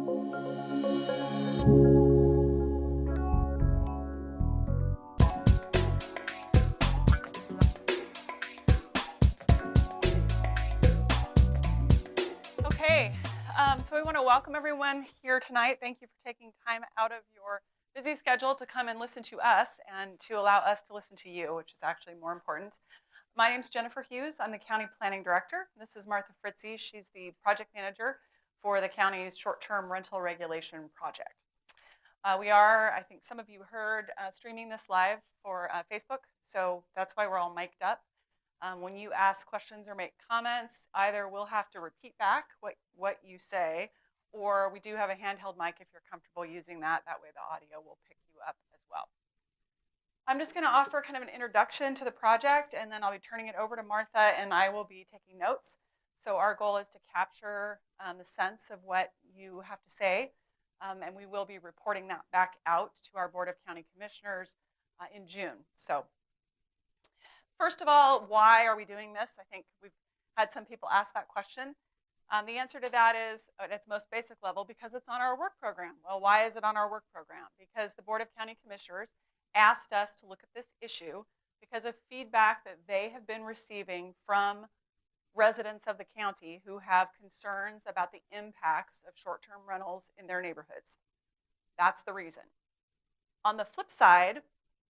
Okay, so we want to welcome everyone here tonight. Thank you for taking time out of your busy schedule to come and listen to us and to allow us to listen to you, which is actually more important. My name is Jennifer Hughes. I'm the County Planning Director. This is Martha Fritzie. She's the project manager for the county's short-term rental regulation project. We are, I think some of you heard, streaming this live for Facebook, so that's why we're all mic'd up. When you ask questions or make comments, either we'll have to repeat back what you say, or we do have a handheld mic if you're comfortable using that. That way the audio will pick you up as well. I'm just going to offer kind of an introduction to the project, and then I'll be turning it over to Martha, and I will be taking notes. So our goal is to capture the sense of what you have to say, and we will be reporting that back out to our Board of County Commissioners in June. So first of all, why are we doing this? I think we've had some people ask that question. The answer to that is, at its most basic level, because it's on our work program. Well, why is it on our work program? Because the Board of County Commissioners asked us to look at this issue because of feedback that they have been receiving from residents of the county who have concerns about the impacts of short-term rentals in their neighborhoods. That's the reason. On the flip side,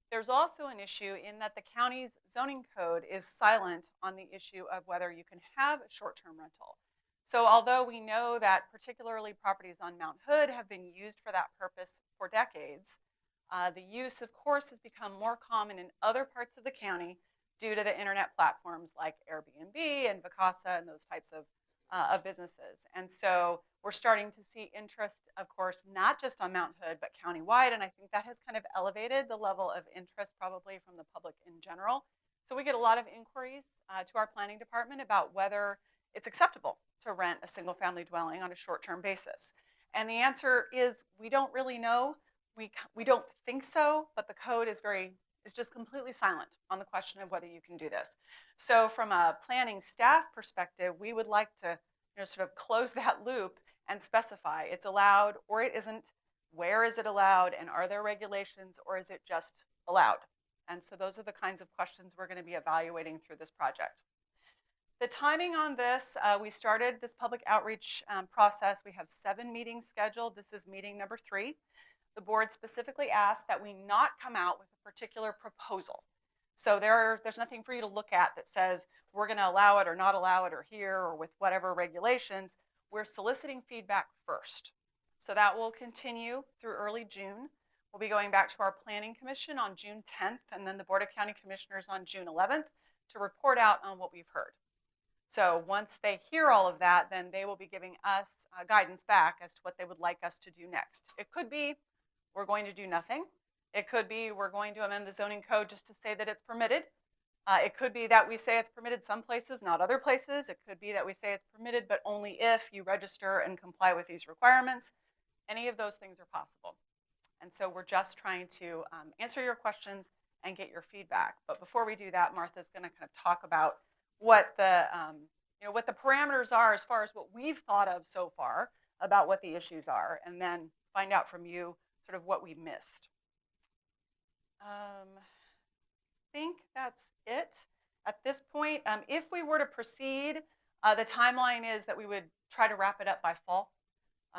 there's also an issue in that the county's zoning code is silent on the issue of whether you can have a short-term rental. So although we know that particularly properties on Mount Hood have been used for that purpose for decades, the use, of course, has become more common in other parts of the county due to the internet platforms like Airbnb and Vacasa and those types of businesses. And so we're starting to see interest, of course, not just on Mount Hood, but countywide. And I think that has kind of elevated the level of interest probably from the public in general. So we get a lot of inquiries to our planning department about whether it's acceptable to rent a single family dwelling on a short-term basis. And the answer is we don't really know. We don't think so, but the code is just completely silent on the question of whether you can do this. So from a planning staff perspective, we would like to sort of close that loop and specify it's allowed or it isn't, where is it allowed, and are there regulations, or is it just allowed? And so those are the kinds of questions we're going to be evaluating through this project. The timing on this, we started this public outreach process. We have 7 meetings scheduled. This is meeting number 3. The board specifically asked that we not come out with a particular proposal. So there's nothing for you to look at that says we're going to allow it or not allow it or here or with whatever regulations. We're soliciting feedback first. So that will continue through early June. We'll be going back to our Planning Commission on June 10th and then the Board of County Commissioners on June 11th to report out on what we've heard. So once they hear all of that, then they will be giving us guidance back as to what they would like us to do next. It could be we're going to do nothing. It could be we're going to amend the zoning code just to say that it's permitted. It could be that we say it's permitted some places, not other places. It could be that we say it's permitted, but only if you register and comply with these requirements. Any of those things are possible. And so we're just trying to answer your questions and get your feedback. But before we do that, Martha's going to kind of talk about what the what the parameters are as far as what we've thought of so far about what the issues are, and then find out from you sort of what we missed. I think that's it at this point. If we were to proceed, the timeline is that we would try to wrap it up by fall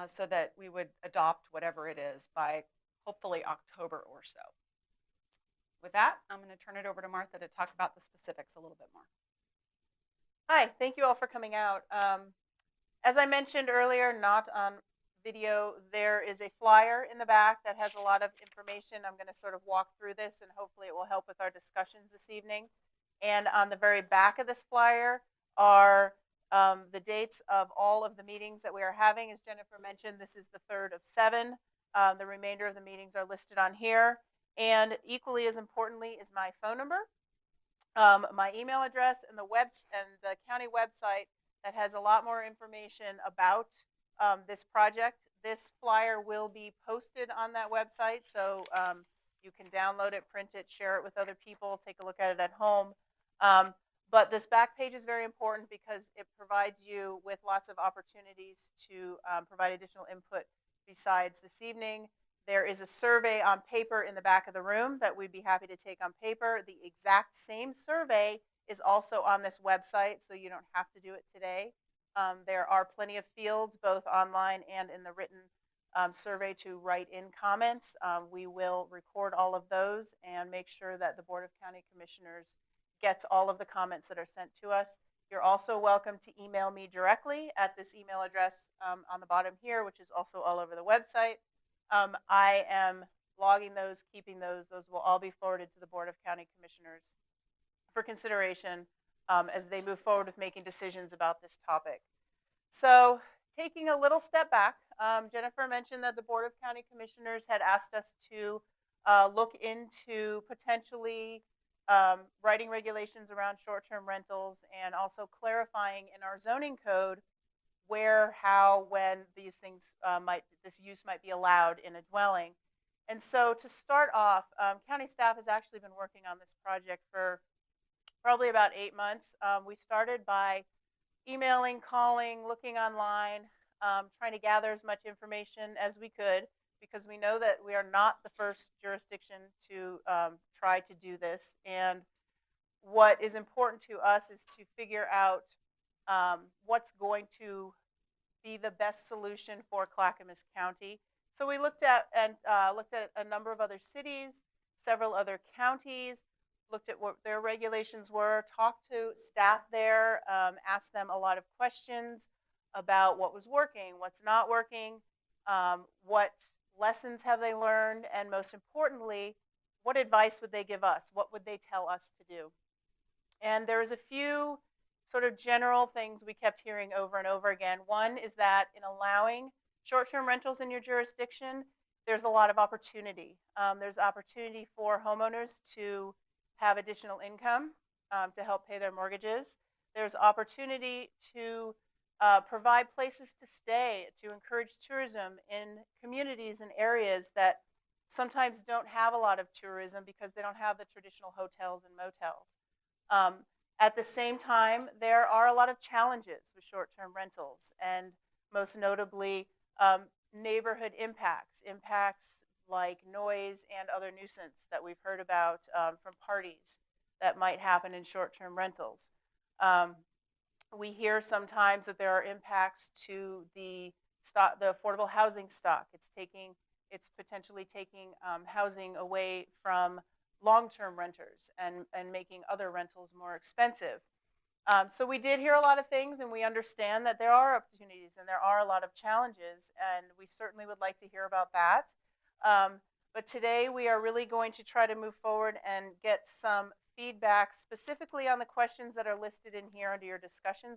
so that we would adopt whatever it is by hopefully October or so. With that, I'm going to turn it over to Martha to talk about the specifics a little bit more. Hi, thank you all for coming out. As I mentioned earlier, not on video, there is a flyer in the back that has a lot of information. I'm going to sort of walk through this and hopefully it will help with our discussions this evening. And on the very back of this flyer are the dates of all of the meetings that we are having. As Jennifer mentioned, this is the 3rd of 7. The remainder of the meetings are listed on here. And equally as importantly is my phone number, my email address, and the county website that has a lot more information about this project. This flyer will be posted on that website, so you can download it, print it, share it with other people, take a look at it at home. But this back page is very important because it provides you with lots of opportunities to provide additional input besides this evening. There is a survey on paper in the back of the room that we'd be happy to take on paper. The exact same survey is also on this website, so you don't have to do it today. There are plenty of fields, both online and in the written survey, to write in comments. We will record all of those and make sure that the Board of County Commissioners gets all of the comments that are sent to us. You're also welcome to email me directly at this email address on the bottom here, which is also all over the website. I am logging those, keeping those. Those will all be forwarded to the Board of County Commissioners for consideration as they move forward with making decisions about this topic. So, taking a little step back, Jennifer mentioned that the Board of County Commissioners had asked us to look into potentially writing regulations around short-term rentals and also clarifying in our zoning code where, how, when these things this use might be allowed in a dwelling. And so to start off, county staff has actually been working on this project for probably about 8 months. We started by emailing, calling, looking online, trying to gather as much information as we could, because we know that we are not the first jurisdiction to try to do this. And what is important to us is to figure out what's going to be the best solution for Clackamas County. So we looked at a number of other cities, several other counties, looked at what their regulations were, talked to staff there, asked them a lot of questions about what was working, what's not working, what lessons have they learned, and most importantly, what advice would they give us? What would they tell us to do? And there's a few sort of general things we kept hearing over and over again. One is that in allowing short-term rentals in your jurisdiction, there's a lot of opportunity. There's opportunity for homeowners to have additional income to help pay their mortgages. There's opportunity to provide places to stay, to encourage tourism in communities and areas that sometimes don't have a lot of tourism because they don't have the traditional hotels and motels. At the same time, there are a lot of challenges with short-term rentals, and most notably neighborhood impacts like noise and other nuisance that we've heard about from parties that might happen in short-term rentals. We hear sometimes that there are impacts to the affordable housing stock. It's potentially taking housing away from long-term renters and making other rentals more expensive. So we did hear a lot of things, and we understand that there are opportunities and there are a lot of challenges, and we certainly would like to hear about that. But today we are really going to try to move forward and get some feedback specifically on the questions that are listed in here under your discussion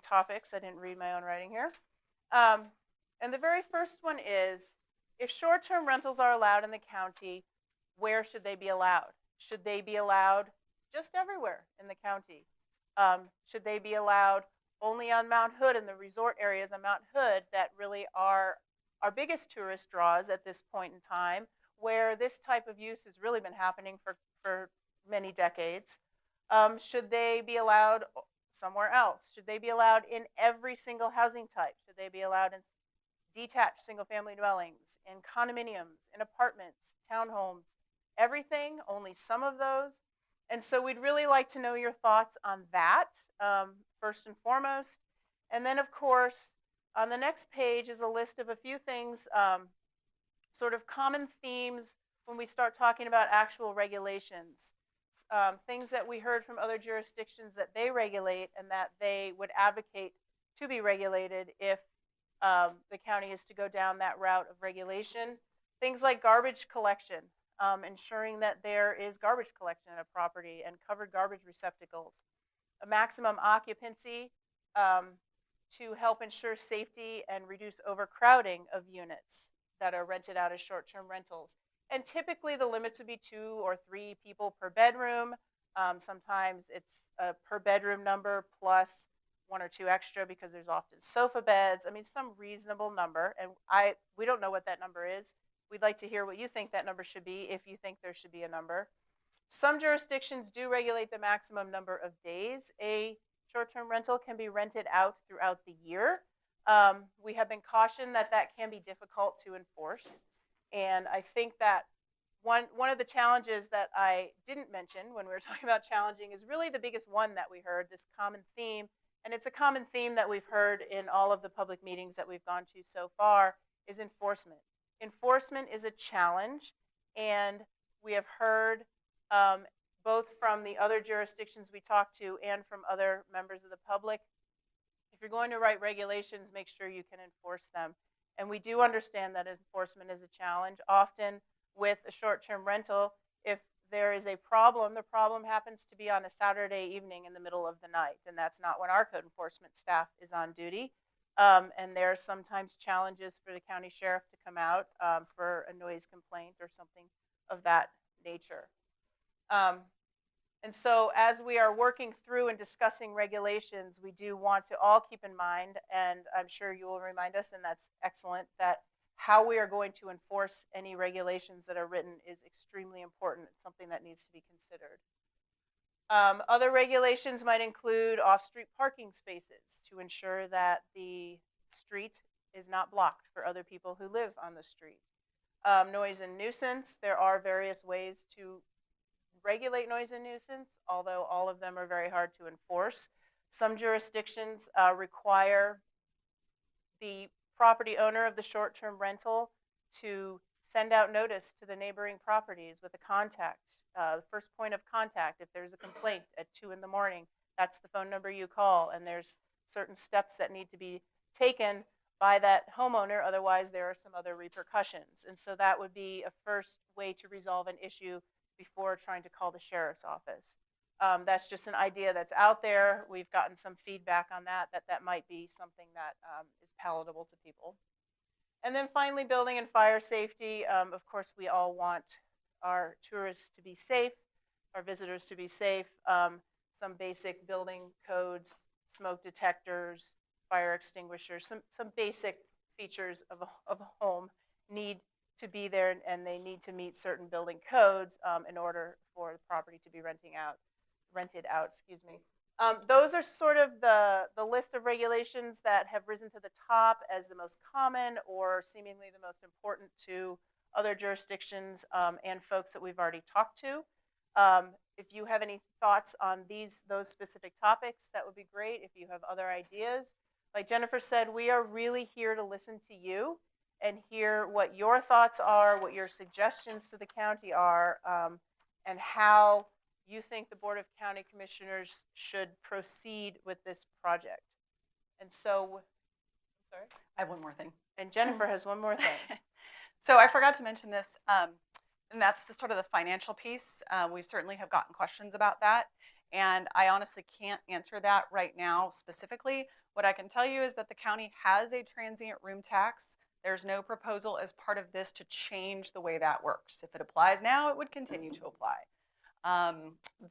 topics. I didn't read my own writing here. And the very first one is, if short-term rentals are allowed in the county, where should they be allowed? Should they be allowed just everywhere in the county? Should they be allowed only on Mount Hood and the resort areas on Mount Hood that really are our biggest tourist draws at this point in time, where this type of use has really been happening for many decades? Should they be allowed somewhere else? Should they be allowed in every single housing type? Should they be allowed in detached single-family dwellings, in condominiums, in apartments, townhomes, everything, only some of those? And so we'd really like to know your thoughts on that, first and foremost. And then, of course, on the next page is a list of a few things, sort of common themes when we start talking about actual regulations, things that we heard from other jurisdictions that they regulate and that they would advocate to be regulated if the county is to go down that route of regulation. Things like garbage collection, ensuring that there is garbage collection at a property and covered garbage receptacles, a maximum occupancy to help ensure safety and reduce overcrowding of units that are rented out as short-term rentals. And typically the limits would be 2 or 3 people per bedroom. Sometimes it's a per bedroom number plus 1 or 2 extra because there's often sofa beds. I mean, some reasonable number. And we don't know what that number is. We'd like to hear what you think that number should be, if you think there should be a number. Some jurisdictions do regulate the maximum number of days a short-term rental can be rented out throughout the year. We have been cautioned that that can be difficult to enforce. And I think that one of the challenges that I didn't mention when we were talking about challenging is really the biggest one that we heard, this common theme. And it's a common theme that we've heard in all of the public meetings that we've gone to so far, is enforcement. Enforcement is a challenge, and we have heard both from the other jurisdictions we talked to and from other members of the public, if you're going to write regulations, make sure you can enforce them. And we do understand that enforcement is a challenge. Often with a short-term rental, if there is a problem, the problem happens to be on a Saturday evening in the middle of the night, and that's not when our code enforcement staff is on duty. And there are sometimes challenges for the county sheriff to come out for a noise complaint or something of that nature. And so as we are working through and discussing regulations, we do want to all keep in mind, and I'm sure you will remind us, and that's excellent, that how we are going to enforce any regulations that are written is extremely important. It's something that needs to be considered. Other regulations might include off-street parking spaces to ensure that the street is not blocked for other people who live on the street. Noise and nuisance, there are various ways to regulate noise and nuisance, although all of them are very hard to enforce. Some jurisdictions require the property owner of the short-term rental to send out notice to the neighboring properties with a contact, the first point of contact. If there's a complaint at 2 in the morning, that's the phone number you call, and there's certain steps that need to be taken by that homeowner, otherwise there are some other repercussions. And so that would be a first way to resolve an issue before trying to call the sheriff's office. That's just an idea that's out there. We've gotten some feedback on that might be something that is palatable to people. And then finally, building and fire safety. Of course, we all want our tourists to be safe, our visitors to be safe. Some basic building codes, smoke detectors, fire extinguishers, some basic features of a home need to be there, and they need to meet certain building codes in order for the property to be rented out. Those are sort of the list of regulations that have risen to the top as the most common or seemingly the most important to other jurisdictions and folks that we've already talked to. If you have any thoughts on those specific topics, that would be great. If you have other ideas, like Jennifer said, we are really here to listen to you and hear what your thoughts are, what your suggestions to the county are, and how you think the Board of County Commissioners should proceed with this project. And so, I'm sorry? I have one more thing. And Jennifer has one more thing. So I forgot to mention this, and that's the sort of the financial piece. We certainly have gotten questions about that, and I honestly can't answer that right now specifically. What I can tell you is that the county has a transient room tax. There's no proposal as part of this to change the way that works. If it applies now, it would continue to apply.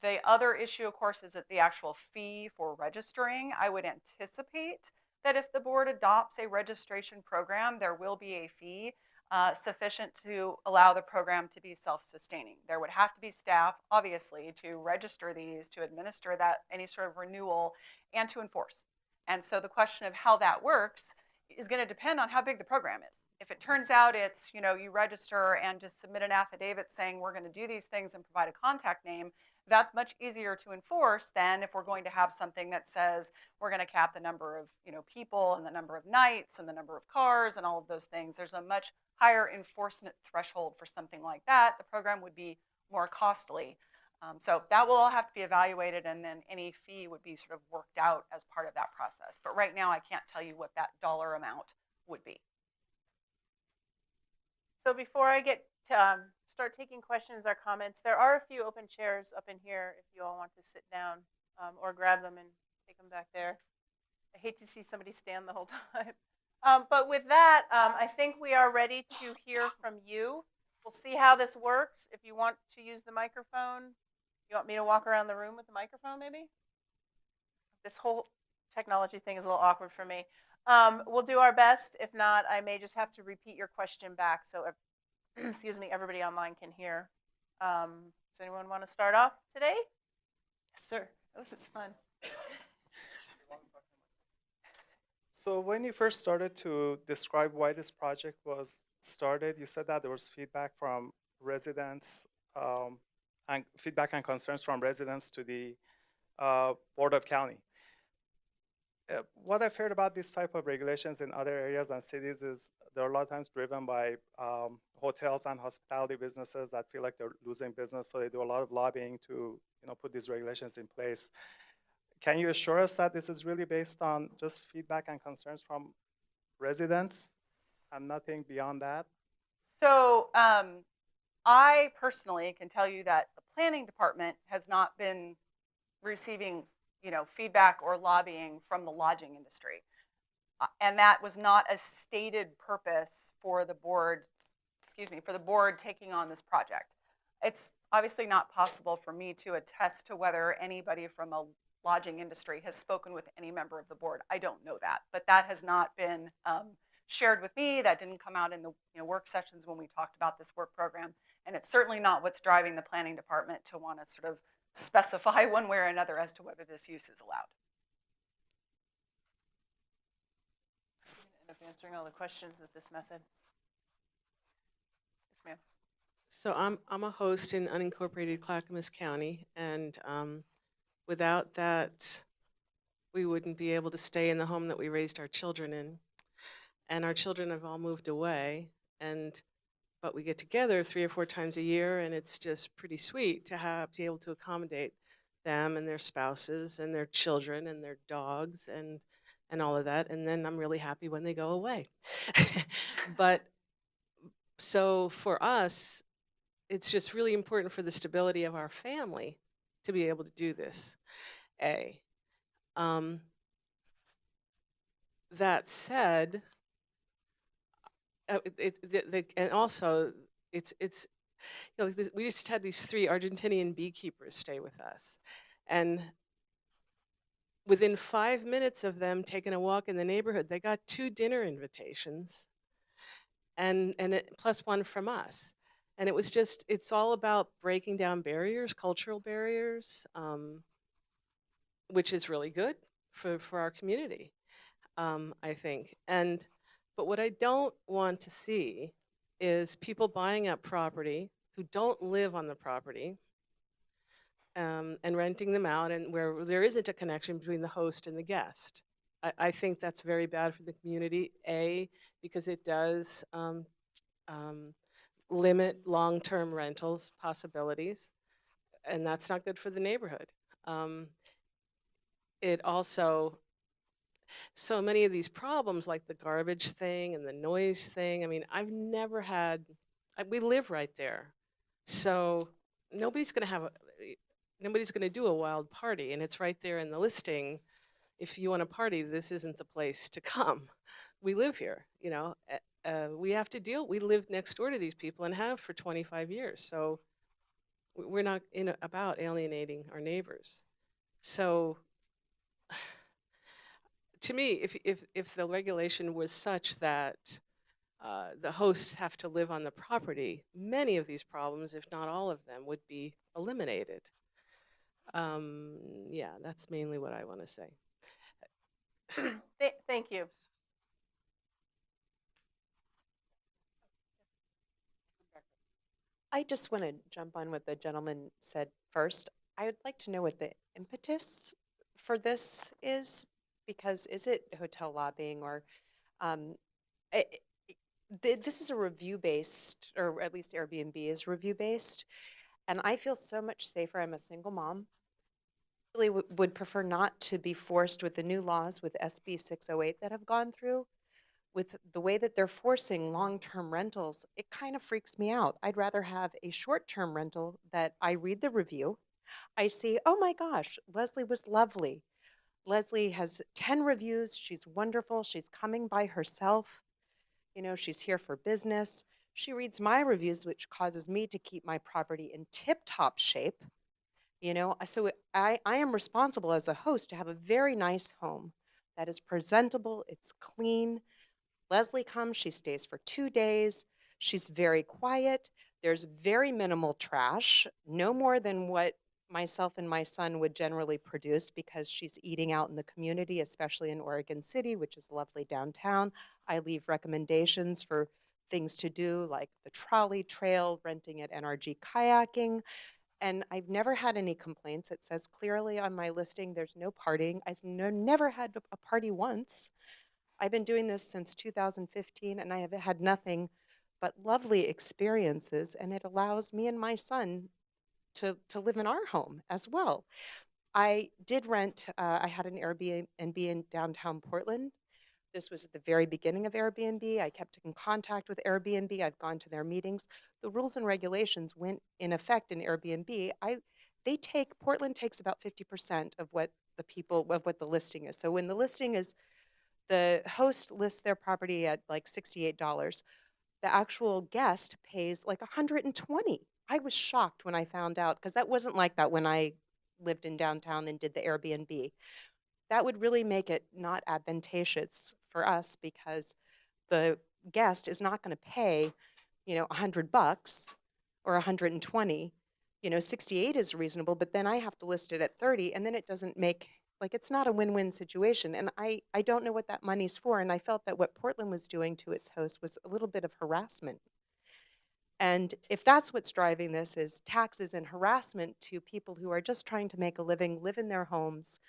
The other issue, of course, is that the actual fee for registering. I would anticipate that if the board adopts a registration program, there will be a fee sufficient to allow the program to be self-sustaining. There would have to be staff, obviously, to register these, to administer that, any sort of renewal, and to enforce. And so the question of how that works is going to depend on how big the program is. If it turns out it's, you register and just submit an affidavit saying we're going to do these things and provide a contact name, that's much easier to enforce than if we're going to have something that says we're going to cap the number of people and the number of nights and the number of cars and all of those things. There's a much higher enforcement threshold for something like that. The program would be more costly. So that will all have to be evaluated, and then any fee would be sort of worked out as part of that process. But right now I can't tell you what that dollar amount would be. So before I get to start taking questions or comments, there are a few open chairs up in here if you all want to sit down or grab them and take them back there. I hate to see somebody stand the whole time. But with that, I think we are ready to hear from you. We'll see how this works. If you want to use the microphone, you want me to walk around the room with the microphone maybe? This whole technology thing is a little awkward for me. We'll do our best. If not, I may just have to repeat your question back so excuse me, everybody online can hear. Does anyone want to start off today? Yes, sir. This is fun. So when you first started to describe why this project was started, you said that there was feedback from residents, and feedback and concerns from residents to the Board of County. What I've heard about this type of regulations in other areas and cities is they're a lot of times driven by hotels and hospitality businesses that feel like they're losing business, so they do a lot of lobbying to put these regulations in place. Can you assure us that this is really based on just feedback and concerns from residents and nothing beyond that? So I personally can tell you that the planning department has not been receiving, feedback or lobbying from the lodging industry. And that was not a stated purpose for the board, for the board taking on this project. It's obviously not possible for me to attest to whether anybody from a lodging industry has spoken with any member of the board. I don't know that, but that has not been shared with me. That didn't come out in the work sessions when we talked about this work program. And it's certainly not what's driving the planning department to want to sort of specify one way or another as to whether this use is allowed. I'm going to end up answering all the questions with this method. Yes, ma'am. So I'm a host in unincorporated Clackamas County, and without that, we wouldn't be able to stay in the home that we raised our children in. And our children have all moved away, but we get together 3 or 4 times a year, and it's just pretty sweet to be able to accommodate them and their spouses and their children and their dogs and all of that. And then I'm really happy when they go away. But so for us, it's just really important for the stability of our family to be able to do this. That said, and also it's we just had these 3 Argentinian beekeepers stay with us, and within 5 minutes of them taking a walk in the neighborhood, they got 2 dinner invitations, and plus 1 from us. And it was it's all about breaking down barriers, cultural barriers, which is really good for our community, I think. But what I don't want to see is people buying up property who don't live on the property, and renting them out, and where there isn't a connection between the host and the guest. I think that's very bad for the community, because it does limit long-term rentals possibilities, and that's not good for the neighborhood. It also, so many of these problems like the garbage thing and the noise thing, I mean, we live right there. So nobody's going to do a wild party, and it's right there in the listing. If you want to party, this isn't the place to come. We live here, we live next door to these people and have for 25 years. So we're not about alienating our neighbors. So to me, if the regulation was such that the hosts have to live on the property, many of these problems, if not all of them, would be eliminated. Yeah, that's mainly what I want to say. Thank you. I just want to jump on what the gentleman said first. I would like to know what the impetus for this is, because is it hotel lobbying or this is a review-based, or at least Airbnb is review-based, and I feel so much safer. I'm a single mom. Really would prefer not to be forced with the new laws with SB 608 that have gone through. With the way that they're forcing long-term rentals, it kind of freaks me out. I'd rather have a short-term rental that I read the review. I see, oh my gosh, Leslie was lovely. Leslie has 10 reviews. She's wonderful. She's coming by herself. She's here for business. She reads my reviews, which causes me to keep my property in tip-top shape. So I am responsible as a host to have a very nice home that is presentable, it's clean. Leslie comes, she stays for 2 days. She's very quiet. There's very minimal trash, no more than what myself and my son would generally produce because she's eating out in the community, especially in Oregon City, which is lovely downtown. I leave recommendations for things to do like the trolley trail, renting at NRG kayaking, and I've never had any complaints. It says clearly on my listing there's no partying. I've never had a party once. I've been doing this since 2015 and I have had nothing but lovely experiences, and it allows me and my son to live in our home as well. I did rent, I had an Airbnb in downtown Portland. This was at the very beginning of Airbnb. I kept in contact with Airbnb. I've gone to their meetings. The rules and regulations went in effect in Airbnb. Portland takes about 50% of what the listing is. So when the listing is, the host lists their property at like $68, the actual guest pays like 120. I was shocked when I found out, because that wasn't like that when I lived in downtown and did the Airbnb. That would really make it not advantageous for us because the guest is not going to pay, $100 or 120. 68 is reasonable, but then I have to list it at 30, and then it doesn't make, like, it's not a win-win situation. And I don't know what that money's for. And I felt that what Portland was doing to its host was a little bit of harassment. And if that's what's driving this, is taxes and harassment to people who are just trying to make a living, live in their homes,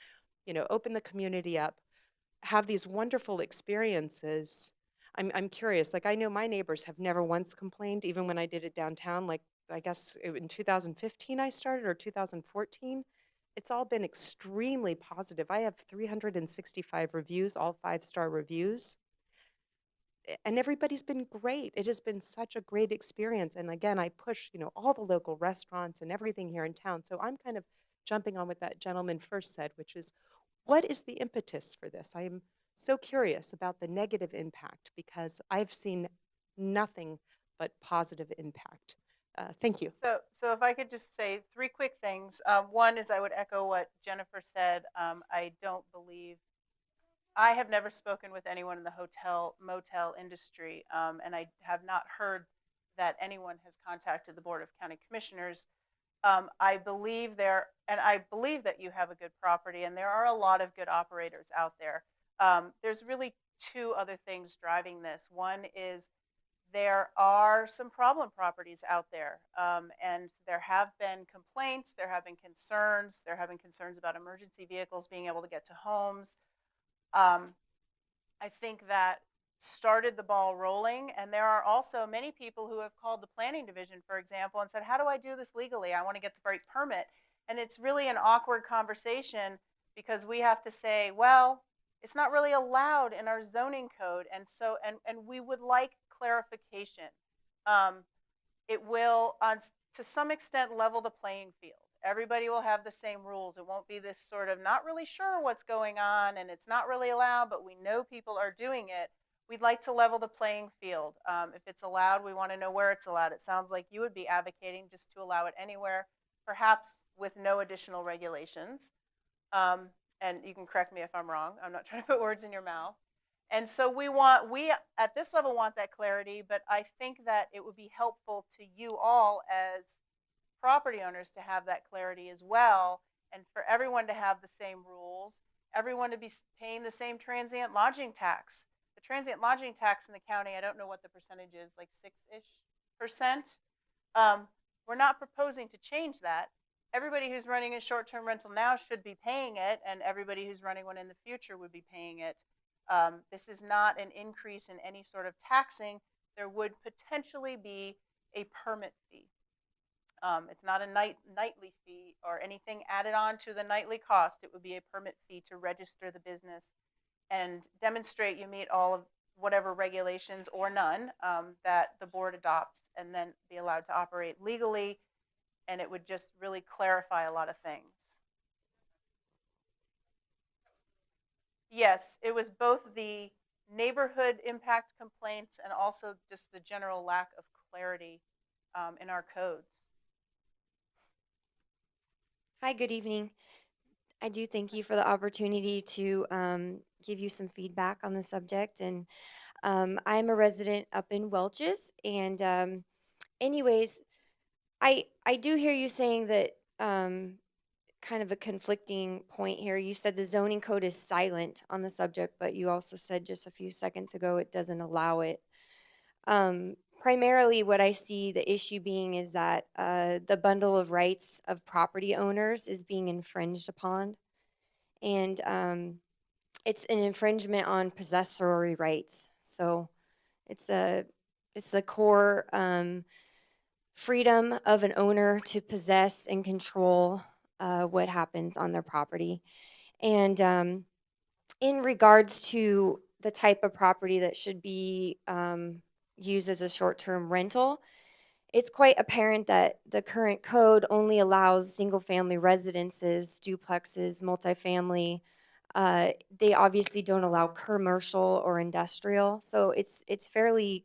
open the community up, have these wonderful experiences. I'm curious. Like, I know my neighbors have never once complained, even when I did it downtown. Like, I guess in 2015 I started, or 2014. It's all been extremely positive. I have 365 reviews, all 5-star reviews. And everybody's been great. It has been such a great experience. And again, I push, all the local restaurants and everything here in town. So I'm kind of jumping on what that gentleman first said, which is, what is the impetus for this? I am so curious about the negative impact, because I've seen nothing but positive impact. Thank you. So if I could just say 3 quick things. One is, I would echo what Jennifer said. I have never spoken with anyone in the hotel motel industry, and I have not heard that anyone has contacted the Board of County Commissioners. I believe that you have a good property, and there are a lot of good operators out there. There's really 2 other things driving this. One is, there are some problem properties out there, and there have been complaints, there have been concerns, about emergency vehicles being able to get to homes. I think that started the ball rolling, and there are also many people who have called the planning division, for example, and said, how do I do this legally? I want to get the right permit. And it's really an awkward conversation, because we have to say, well, it's not really allowed in our zoning code, and so we would like clarification. It will, to some extent, level the playing field. Everybody will have the same rules. It won't be this sort of not really sure what's going on, and it's not really allowed, but we know people are doing it. We'd like to level the playing field. If it's allowed, we want to know where it's allowed. It sounds like you would be advocating just to allow it anywhere, perhaps with no additional regulations. And you can correct me if I'm wrong. I'm not trying to put words in your mouth. And so we at this level want that clarity, but I think that it would be helpful to you all as property owners to have that clarity as well, and for everyone to have the same rules, everyone to be paying the same transient lodging tax. The transient lodging tax in the county, I don't know what the percentage is, like 6-ish%. We're not proposing to change that. Everybody who's running a short-term rental now should be paying it, and everybody who's running one in the future would be paying it. This is not an increase in any sort of taxing. There would potentially be a permit fee. It's not a nightly fee or anything added on to the nightly cost. It would be a permit fee to register the business and demonstrate you meet all of whatever regulations or none that the board adopts, and then be allowed to operate legally. And it would just really clarify a lot of things. Yes, it was both the neighborhood impact complaints and also just the general lack of clarity in our codes. Hi, good evening. I do thank you for the opportunity to give you some feedback on the subject. And I'm a resident up in Welch's. And anyways, I do hear you saying that kind of a conflicting point here. You said the zoning code is silent on the subject, but you also said just a few seconds ago it doesn't allow it. Primarily, what I see the issue being is that the bundle of rights of property owners is being infringed upon, and it's an infringement on possessory rights. So it's the core freedom of an owner to possess and control what happens on their property. And in regards to the type of property that should be used as a short-term rental, it's quite apparent that the current code only allows single-family residences, duplexes, multifamily. They obviously don't allow commercial or industrial. So it's fairly,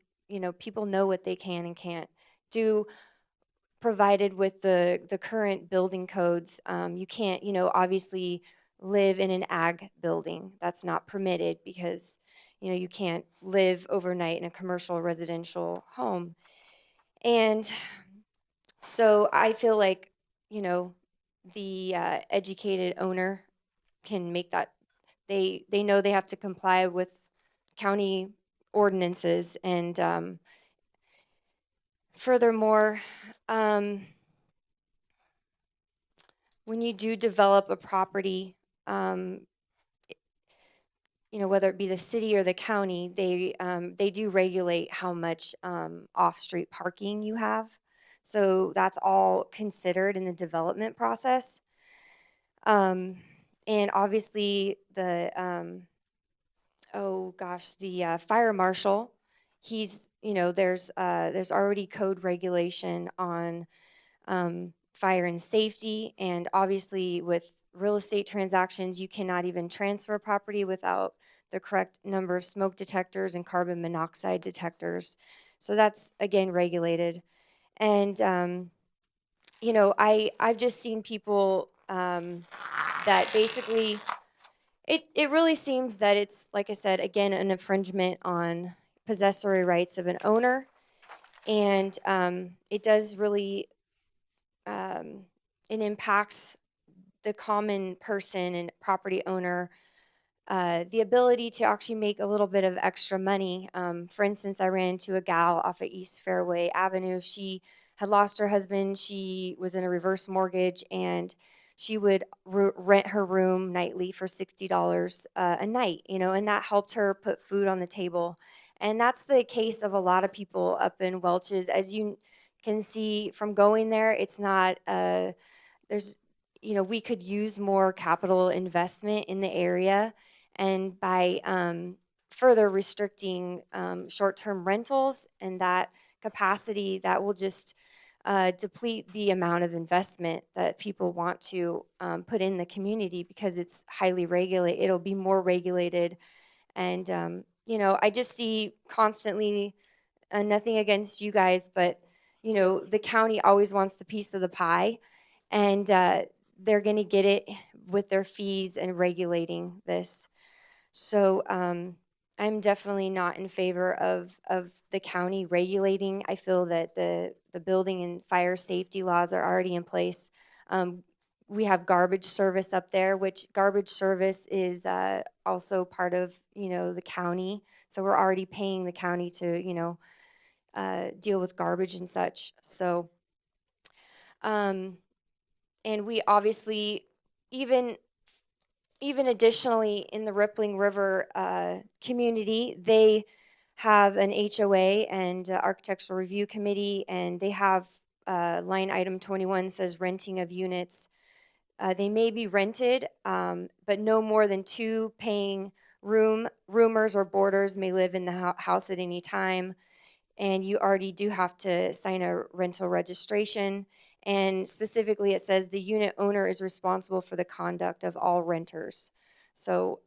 people know what they can and can't do, provided with the current building codes. You can't, obviously live in an ag building. That's not permitted because, you can't live overnight in a commercial residential home. And so I feel like, the educated owner can make that. They know they have to comply with county ordinances. And furthermore, when you do develop a property, whether it be the city or the county, they do regulate how much off-street parking you have. So that's all considered in the development process. And obviously the fire marshal, there's already code regulation on fire and safety, and obviously with real estate transactions, you cannot even transfer property without the correct number of smoke detectors and carbon monoxide detectors. So that's again regulated. And I've just seen people that basically it really seems that it's, like I said, again, an infringement on possessory rights of an owner. And it does really it impacts the common person and property owner, the ability to actually make a little bit of extra money. For instance, I ran into a gal off of East Fairway Avenue. She had lost her husband. She was in a reverse mortgage, and she would rent her room nightly for $60 a night, and that helped her put food on the table. And that's the case of a lot of people up in Welch's. As you can see from going there, it's not, there's, we could use more capital investment in the area. And by further restricting short-term rentals and that capacity, that will just deplete the amount of investment that people want to put in the community, because it's highly regulated. It'll be more regulated. And, I just see constantly, nothing against you guys, but, the county always wants the piece of the pie, and they're going to get it with their fees and regulating this. So I'm definitely not in favor of the county regulating. I feel that the building and fire safety laws are already in place. We have garbage service up there, which garbage service is also part of, the county. So we're already paying the county to, deal with garbage and such. So, and we obviously, even additionally in the Rippling River community, they have an HOA and architectural review committee, and they have line item 21 says renting of units. They may be rented, but no more than 2 paying roomers or boarders may live in the house at any time. And you already do have to sign a rental registration. And specifically, it says the unit owner is responsible for the conduct of all renters. So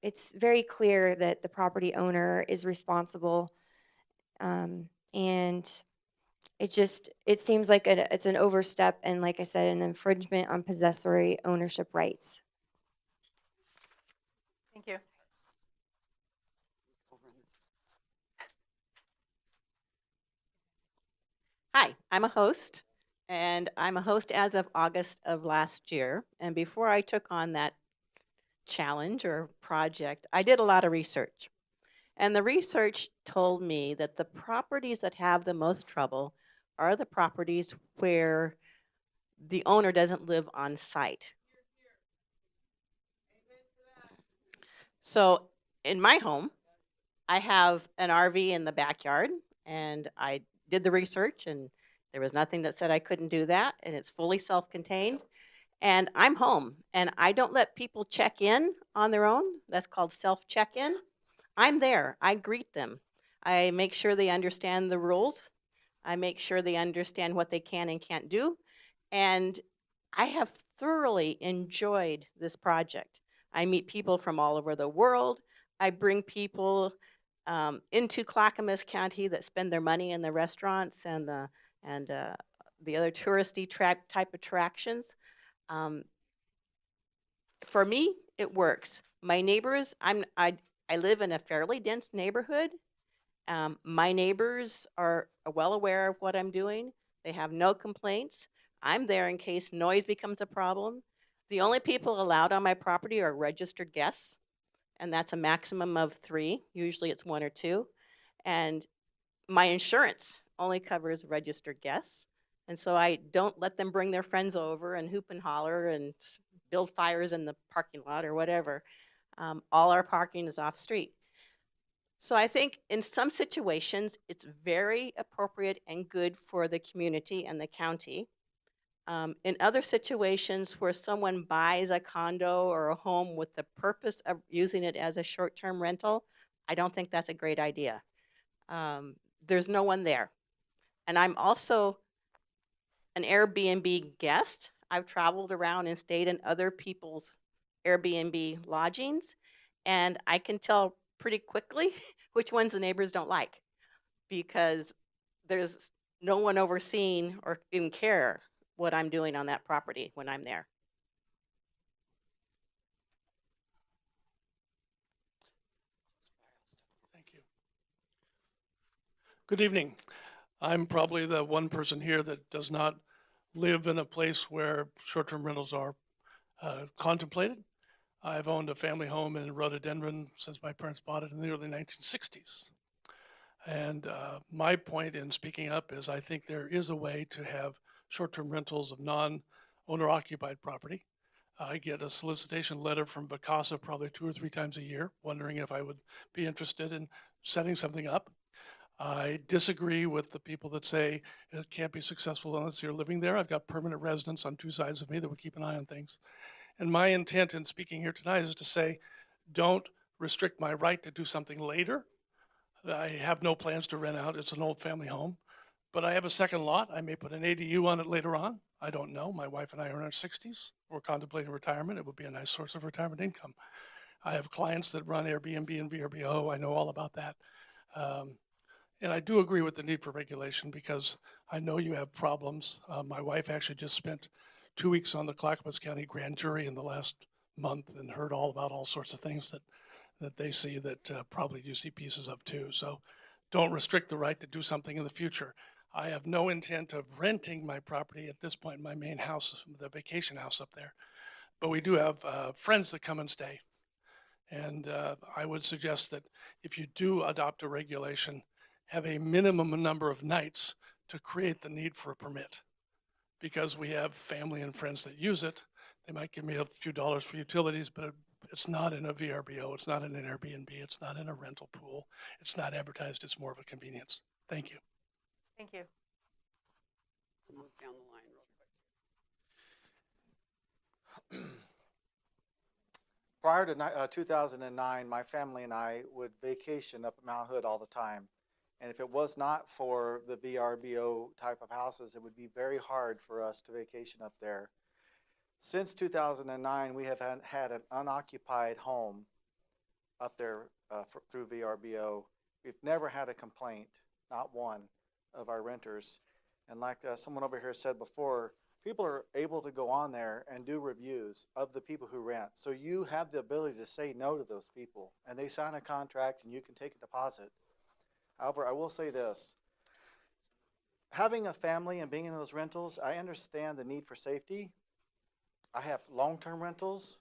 it's very clear that the property owner is responsible. And it seems like it's an overstep, and like I said, an infringement on possessory ownership rights. Thank you. Hi, I'm a host, and I'm a host as of August of last year. And before I took on that challenge or project, I did a lot of research. And the research told me that the properties that have the most trouble are the properties where the owner doesn't live on site. So in my home, I have an RV in the backyard, and I did the research, and there was nothing that said I couldn't do that, and it's fully self-contained. And I'm home, and I don't let people check in on their own. That's called self-check-in. I'm there. I greet them. I make sure they understand the rules. I make sure they understand what they can and can't do. And I have thoroughly enjoyed this project. I meet people from all over the world. I bring people into Clackamas County that spend their money in the restaurants and the other touristy type attractions. For me, it works. My neighbors, I live in a fairly dense neighborhood. My neighbors are well aware of what I'm doing. They have no complaints. I'm there in case noise becomes a problem. The only people allowed on my property are registered guests, and that's a maximum of 3. Usually it's 1 or 2. And my insurance only covers registered guests. And so I don't let them bring their friends over and hoop and holler and build fires in the parking lot or whatever. All our parking is off street. So I think in some situations, it's very appropriate and good for the community and the county. In other situations where someone buys a condo or a home with the purpose of using it as a short-term rental, I don't think that's a great idea. There's no one there. And I'm also an Airbnb guest. I've traveled around and stayed in other people's Airbnb lodgings, and I can tell pretty quickly which ones the neighbors don't like, because there's no one overseeing or even care what I'm doing on that property when I'm there. Thank you. Good evening. I'm probably the one person here that does not live in a place where short-term rentals are contemplated. I've owned a family home in rhododendron since my parents bought it in the early 1960s. And my point in speaking up is I think there is a way to have short-term rentals of non-owner occupied property. I get a solicitation letter from Vacasa probably 2 or 3 times a year, wondering if I would be interested in setting something up. I disagree with the people that say it can't be successful unless you're living there. I've got permanent residents on 2 sides of me that would keep an eye on things. And my intent in speaking here tonight is to say, don't restrict my right to do something later. I have no plans to rent out. It's an old family home. But I have a second lot. I may put an ADU on it later on. I don't know. My wife and I are in our 60s. We're contemplating retirement. It would be a nice source of retirement income. I have clients that run Airbnb and VRBO. I know all about that. And I do agree with the need for regulation because I know you have problems. My wife actually just spent 2 weeks on the Clackamas County grand jury in the last month and heard all about all sorts of things that they see that probably you see pieces of too. So don't restrict the right to do something in the future. I have no intent of renting my property at this point, my main house, the vacation house up there. But we do have friends that come and stay. And I would suggest that if you do adopt a regulation, have a minimum number of nights to create the need for a permit. Because we have family and friends that use it. They might give me a few dollars for utilities, but it's not in a VRBO, it's not in an Airbnb, it's not in a rental pool, it's not advertised, it's more of a convenience. Thank you. Thank you. Move down the line real quick. Prior to 2009, my family and I would vacation up at Mount Hood all the time. And if it was not for the VRBO type of houses, it would be very hard for us to vacation up there. Since 2009, we have had an unoccupied home up there through VRBO. We've never had a complaint, not one, of our renters. And like someone over here said before, people are able to go on there and do reviews of the people who rent. So you have the ability to say no to those people, and they sign a contract and you can take a deposit. However, I will say this. having a family and being in those rentals, I understand the need for safety. I have long-term rentals,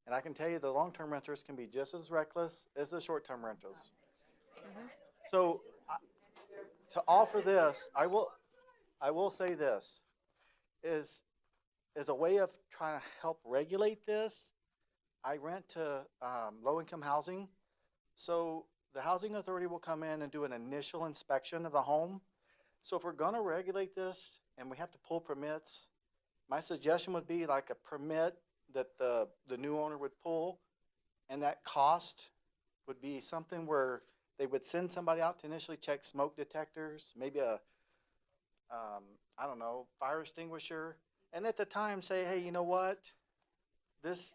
and I can tell you the long-term renters can be just as reckless as the short-term rentals. So to offer this, I will say this is a way of trying to help regulate this. I rent to low-income housing, so the housing authority will come in and do an initial inspection of the home. So if we're going to regulate this and we have to pull permits, my suggestion would be like a permit that the new owner would pull, and that cost would be something where they would send somebody out to initially check smoke detectors, maybe a I don't know, fire extinguisher, and at the time say, hey, you know what? This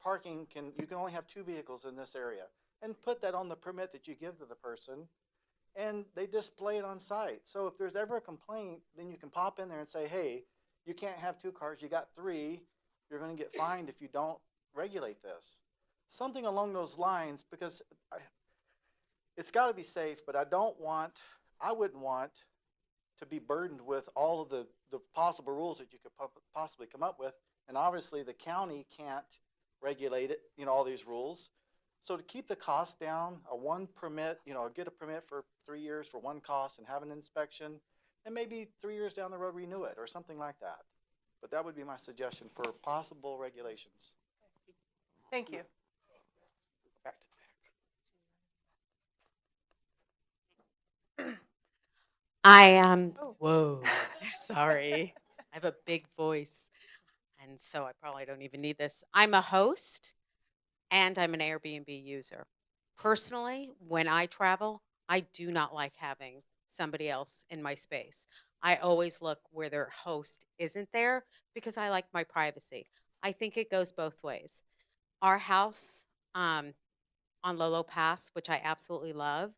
parking you can only have 2 vehicles in this area, and put that on the permit that you give to the person, and they display it on site. So if there's ever a complaint, then you can pop in there and say, hey, you can't have 2 cars, you got 3, you're going to get fined if you don't regulate this. Something along those lines, because it's got to be safe, but I wouldn't want to be burdened with all of the possible rules that you could possibly come up with. And obviously the county can't regulate it, all these rules. So to keep the cost down, a 1 permit, get a permit for 3 years for 1 cost and have an inspection, and maybe 3 years down the road renew it or something like that. But that would be my suggestion for possible regulations. Thank you. Back to Whoa, sorry. I have a big voice, and so I probably don't even need this. I'm a host, and I'm an Airbnb user. Personally, when I travel, I do not like having somebody else in my space. I always look where their host isn't there because I like my privacy. I think it goes both ways. Our house on Lolo Pass, which I absolutely love,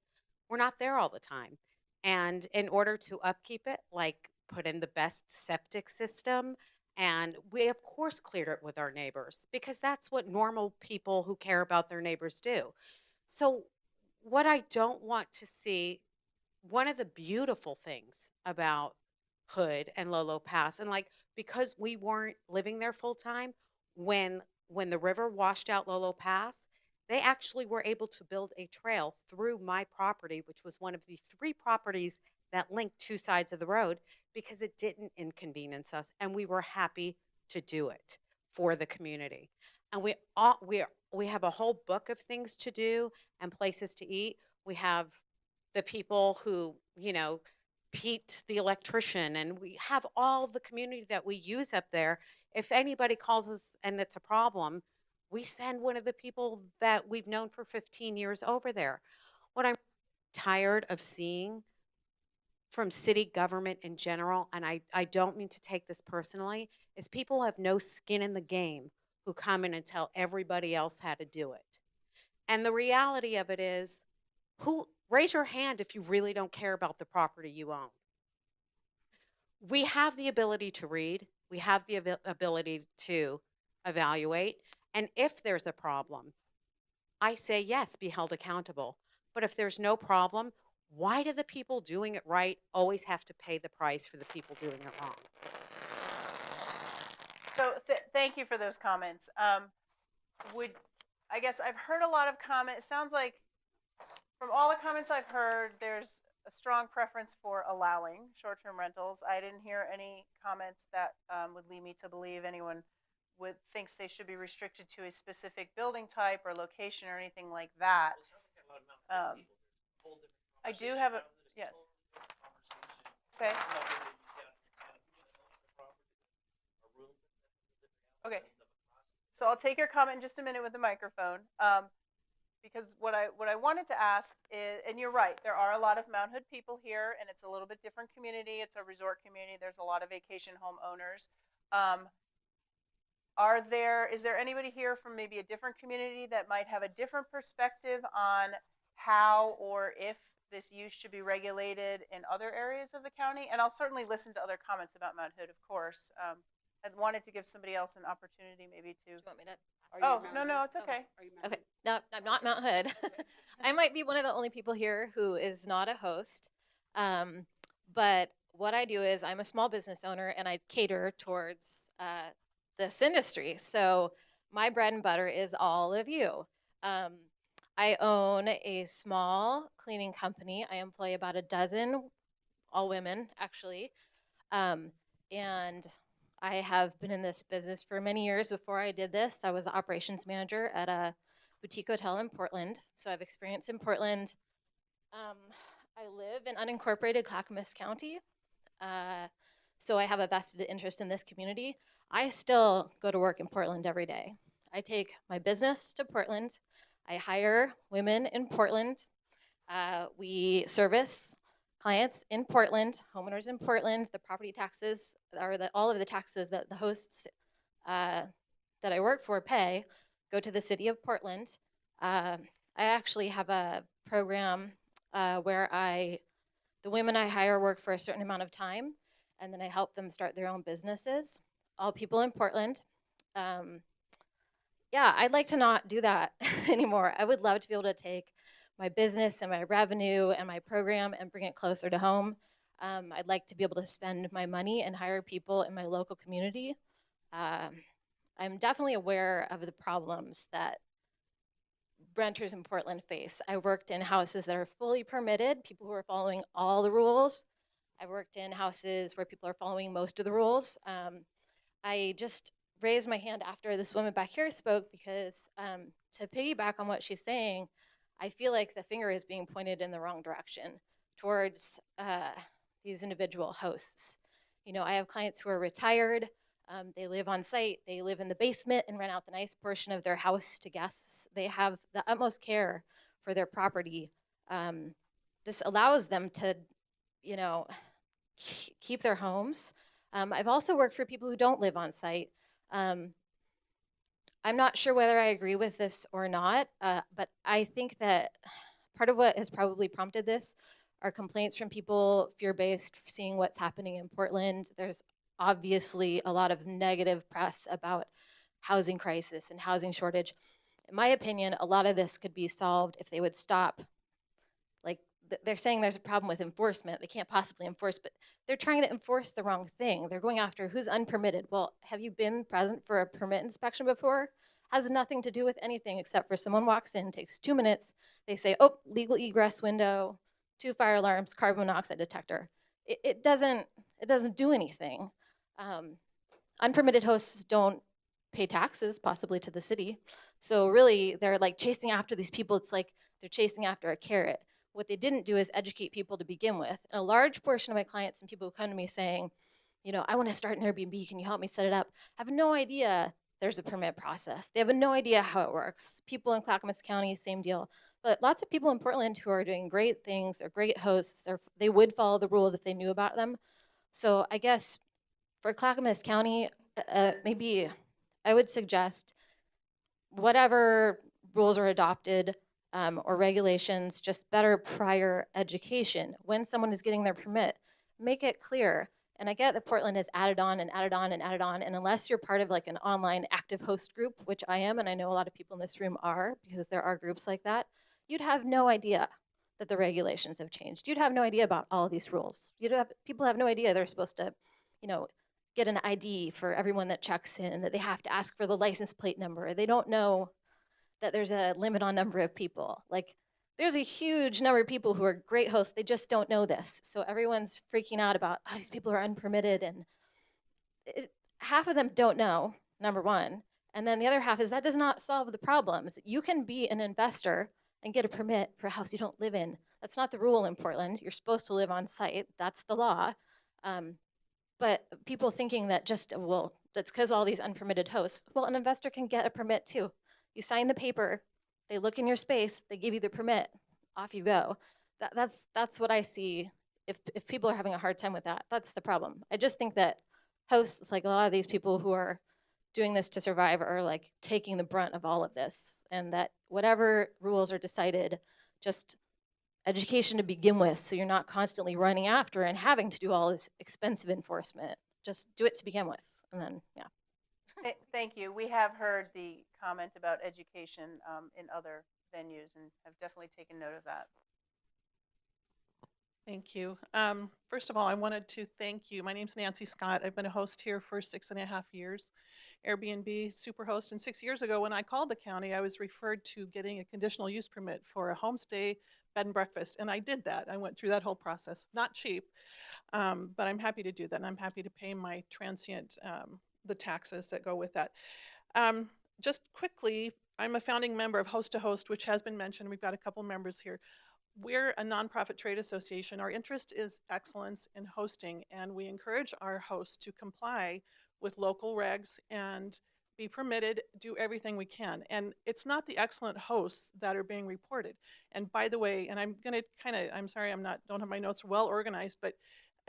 we're not there all the time. And in order to upkeep it, like put in the best septic system, and we, of course, cleared it with our neighbors because that's what normal people who care about their neighbors do. So, what I don't want to see, one of the beautiful things about Hood and Lolo Pass, and like because we weren't living there full time, when the river washed out Lolo Pass, they actually were able to build a trail through my property, which was one of the 3 properties that linked 2 sides of the road because it didn't inconvenience us, and we were happy to do it for the community. And we have a whole book of things to do and places to eat. We have the people who, Pete the electrician, and we have all the community that we use up there. If anybody calls us and it's a problem, we send one of the people that we've known for 15 years over there. What I'm tired of seeing from city government in general, and I don't mean to take this personally, is people have no skin in the game who come in and tell everybody else how to do it. And the reality of it is, raise your hand if you really don't care about the property you own. We have the ability to read. We have the ability to evaluate. And if there's a problem, I say yes, be held accountable. But if there's no problem, why do the people doing it right always have to pay the price for the people doing it wrong? So thank you for those comments. I guess I've heard a lot of comments. It sounds like from all the comments I've heard, there's a strong preference for allowing short-term rentals. I didn't hear any comments that would lead me to believe anyone thinks they should be restricted to a specific building type or location or anything like that. I do have a, yes. Okay. Okay. So I'll take your comment in just a minute with the microphone. Because what I wanted to ask is, and you're right, there are a lot of Mount Hood people here, and it's a little bit different community. It's a resort community. There's a lot of vacation homeowners. Is there anybody here from maybe a different community that might have a different perspective on how or if this use should be regulated in other areas of the county? And I'll certainly listen to other comments about Mount Hood, of course. I wanted to give somebody else an opportunity maybe to. Do you want me to? Oh, no, it's okay. Okay. No, I'm not Mount Hood. I might be one of the only people here who is not a host. But what I do is I'm a small business owner and I cater towards this industry. So my bread and butter is all of you. Um, I own a small cleaning company. I employ about a dozen, all women actually. Um, and I have been in this business for many years. Before I did this, I was the operations manager at a boutique hotel in Portland. So I've experience in Portland. Um, I live in unincorporated Clackamas County. Uh, so I have a vested interest in this community. I still go to work in Portland every day. I take my business to Portland. I hire women in Portland. We service clients in Portland, homeowners in Portland. The property taxes, or all of the taxes that the hosts that I work for pay, go to the city of Portland. I actually have a program where the women I hire work for a certain amount of time, and then I help them start their own businesses. All people in Portland. Yeah, I'd like to not do that anymore. I would love to be able to take my business and my revenue and my program and bring it closer to home. I'd like to be able to spend my money and hire people in my local community. I'm definitely aware of the problems that renters in Portland face. I worked in houses that are fully permitted, people who are following all the rules. I worked in houses where people are following most of the rules. I just raised my hand after this woman back here spoke because to piggyback on what she's saying, I feel like the finger is being pointed in the wrong direction towards these individual hosts. You know, I have clients who are retired. They live on site. They live in the basement and rent out the nice portion of their house to guests. They have the utmost care for their property. This allows them to, you know, keep their homes. I've also worked for people who don't live on site. I'm not sure whether I agree with this or not, but I think that part of what has probably prompted this are complaints from people fear-based, seeing what's happening in Portland. There's obviously a lot of negative press about housing crisis and housing shortage. In my opinion, a lot of this could be solved if they would stop. Like they're saying there's a problem with enforcement. They can't possibly enforce, but they're trying to enforce the wrong thing. They're going after who's unpermitted. Well, have you been present for a permit inspection before? Has nothing to do with anything except for someone walks in, takes 2 minutes. They say, oh, legal egress window, 2 fire alarms, carbon monoxide detector. It doesn't do anything. Unpermitted hosts don't pay taxes, possibly to the city. So really, they're like chasing after these people. It's like they're chasing after a carrot. What they didn't do is educate people to begin with. And a large portion of my clients and people who come to me saying, you know, I want to start an Airbnb. Can you help me set it up? Have no idea there's a permit process. They have no idea how it works. People in Clackamas County, same deal. But lots of people in Portland who are doing great things. They're great hosts. They would follow the rules if they knew about them. So I guess for Clackamas County, maybe I would suggest whatever rules are adopted or regulations, just better prior education. When someone is getting their permit, make it clear. And I get that Portland has added on and added on and added on. And unless you're part of like an online active host group, which I am, and I know a lot of people in this room are, because there are groups like that, you'd have no idea that the regulations have changed. You'd have no idea about all of these rules. People have no idea they're supposed to, you know, get an ID for everyone that checks in, that they have to ask for the license plate number. They don't know that there's a limit on number of people. Like there's a huge number of people who are great hosts. They just don't know this. So everyone's freaking out about, oh, these people are unpermitted. And half of them don't know, number one. And then the other half is that does not solve the problems. You can be an investor and get a permit for a house you don't live in. That's not the rule in Portland. You're supposed to live on site. That's the law. But people thinking that just, well, that's because all these unpermitted hosts. Well, an investor can get a permit too. You sign the paper, they look in your space, they give you the permit, off you go. That's what I see. If people are having a hard time with that, that's the problem. I just think that hosts, like a lot of these people who are doing this to survive, are like taking the brunt of all of this, and that whatever rules are decided, just education to begin with, so you're not constantly running after and having to do all this expensive enforcement. Just do it to begin with, and then, yeah. Thank you. We have heard the comment about education in other venues and have definitely taken note of that. Thank you. First of all, I wanted to thank you. My name's Nancy Scott. I've been a host here for 6.5 years, Airbnb superhost. And 6 years ago, when I called the county, I was referred to getting a conditional use permit for a homestay bed and breakfast. And I did that. I went through that whole process. Not cheap, but I'm happy to do that. And I'm happy to pay my transient, the taxes that go with that. Just quickly, I'm a founding member of Host to Host, which has been mentioned. We've got a couple members here. We're a nonprofit trade association. Our interest is excellence in hosting, and we encourage our hosts to comply with local regs and be permitted, do everything we can. And it's not the excellent hosts that are being reported. And by the way, and I'm going to I'm sorry, don't have my notes well organized, but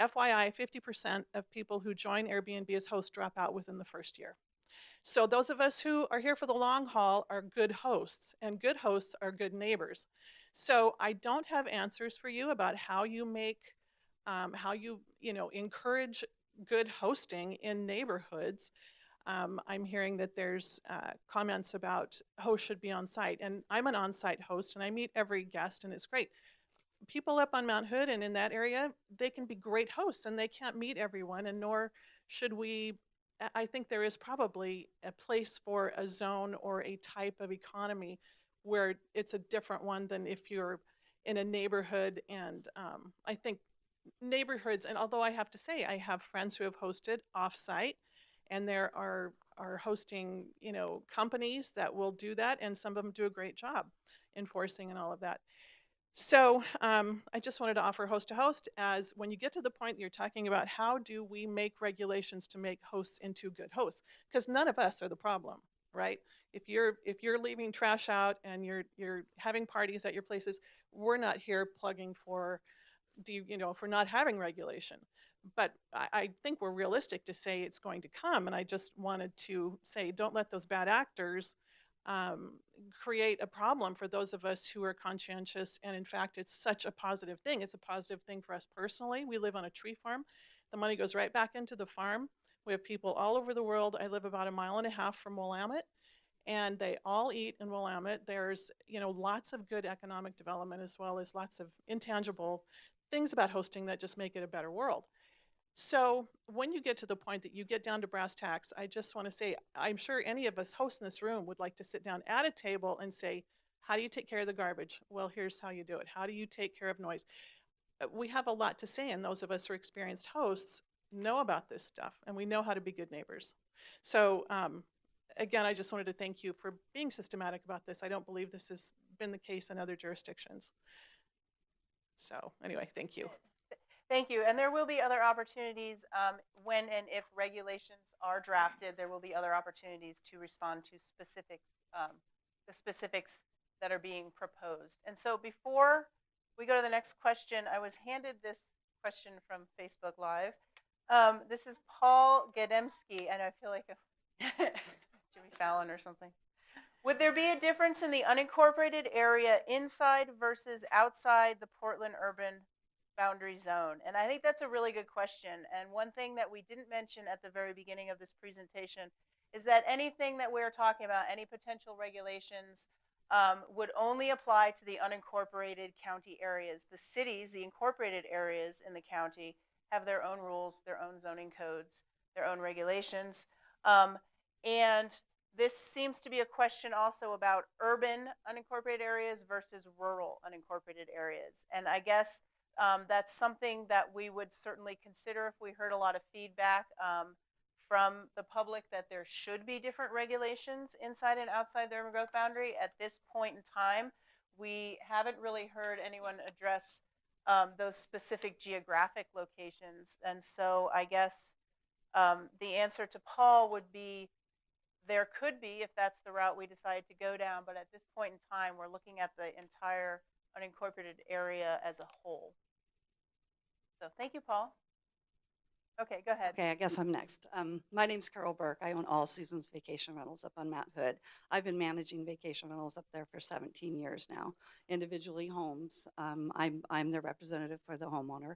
FYI, 50% of people who join Airbnb as hosts drop out within the first year. So those of us who are here for the long haul are good hosts, and good hosts are good neighbors. So I don't have answers for you about how you make, how you encourage good hosting in neighborhoods. I'm hearing that there's comments about hosts should be on site, and I'm an on-site host, and I meet every guest, and it's great. People up on Mount Hood and in that area, they can be great hosts, and they can't meet everyone, and nor should we. I think there is probably a place for a zone or a type of economy where it's a different one than if you're in a neighborhood. And I think neighborhoods, and although I have to say, I have friends who have hosted off-site, and there are hosting, companies that will do that, and some of them do a great job enforcing and all of that. So I just wanted to offer host to host as when you get to the point you're talking about how do we make regulations to make hosts into good hosts, because none of us are the problem, right? If you're leaving trash out and you're having parties at your places, we're not here plugging for for not having regulation. But I think we're realistic to say it's going to come, and I just wanted to say don't let those bad actors create a problem for those of us who are conscientious. And in fact, it's such a positive thing. It's a positive thing for us personally. We live on a tree farm. The money goes right back into the farm. We have people all over the world. I live about 1.5 miles from Willamette, and they all eat in Willamette. There's lots of good economic development as well as lots of intangible things about hosting that just make it a better world. So when you get to the point that you get down to brass tacks, I just want to say, I'm sure any of us hosts in this room would like to sit down at a table and say, how do you take care of the garbage? Well, here's how you do it. How do you take care of noise? We have a lot to say, and those of us who are experienced hosts know about this stuff, and we know how to be good neighbors. So again, I just wanted to thank you for being systematic about this. I don't believe this has been the case in other jurisdictions. So anyway, thank you. Thank you. And there will be other opportunities when and if regulations are drafted. There will be other opportunities to respond to the specifics that are being proposed. And so before we go to the next question, I was handed this question from Facebook Live. This is Paul Gademski, and I feel like Jimmy Fallon or something. Would there be a difference in the unincorporated area inside versus outside the Portland urban boundary zone? And I think that's a really good question. And one thing that we didn't mention at the very beginning of this presentation is that anything that we're talking about, any potential regulations, would only apply to the unincorporated county areas. The cities, the incorporated areas in the county, have their own rules, their own zoning codes, their own regulations. And this seems to be a question also about urban unincorporated areas versus rural unincorporated areas. And I guess that's something that we would certainly consider if we heard a lot of feedback from the public that there should be different regulations inside and outside the urban growth boundary. At this point in time, we haven't really heard anyone address those specific geographic locations. And so I guess the answer to Paul would be there could be, if that's the route we decide to go down, but at this point in time, we're looking at the entire unincorporated area as a whole. So thank you, Paul. Okay, go ahead. Okay, I guess I'm next. My name's Carol Burke. I own All Seasons Vacation Rentals up on Mount Hood. I've been managing vacation rentals up there for 17 years now, individually homes. I'm the representative for the homeowner,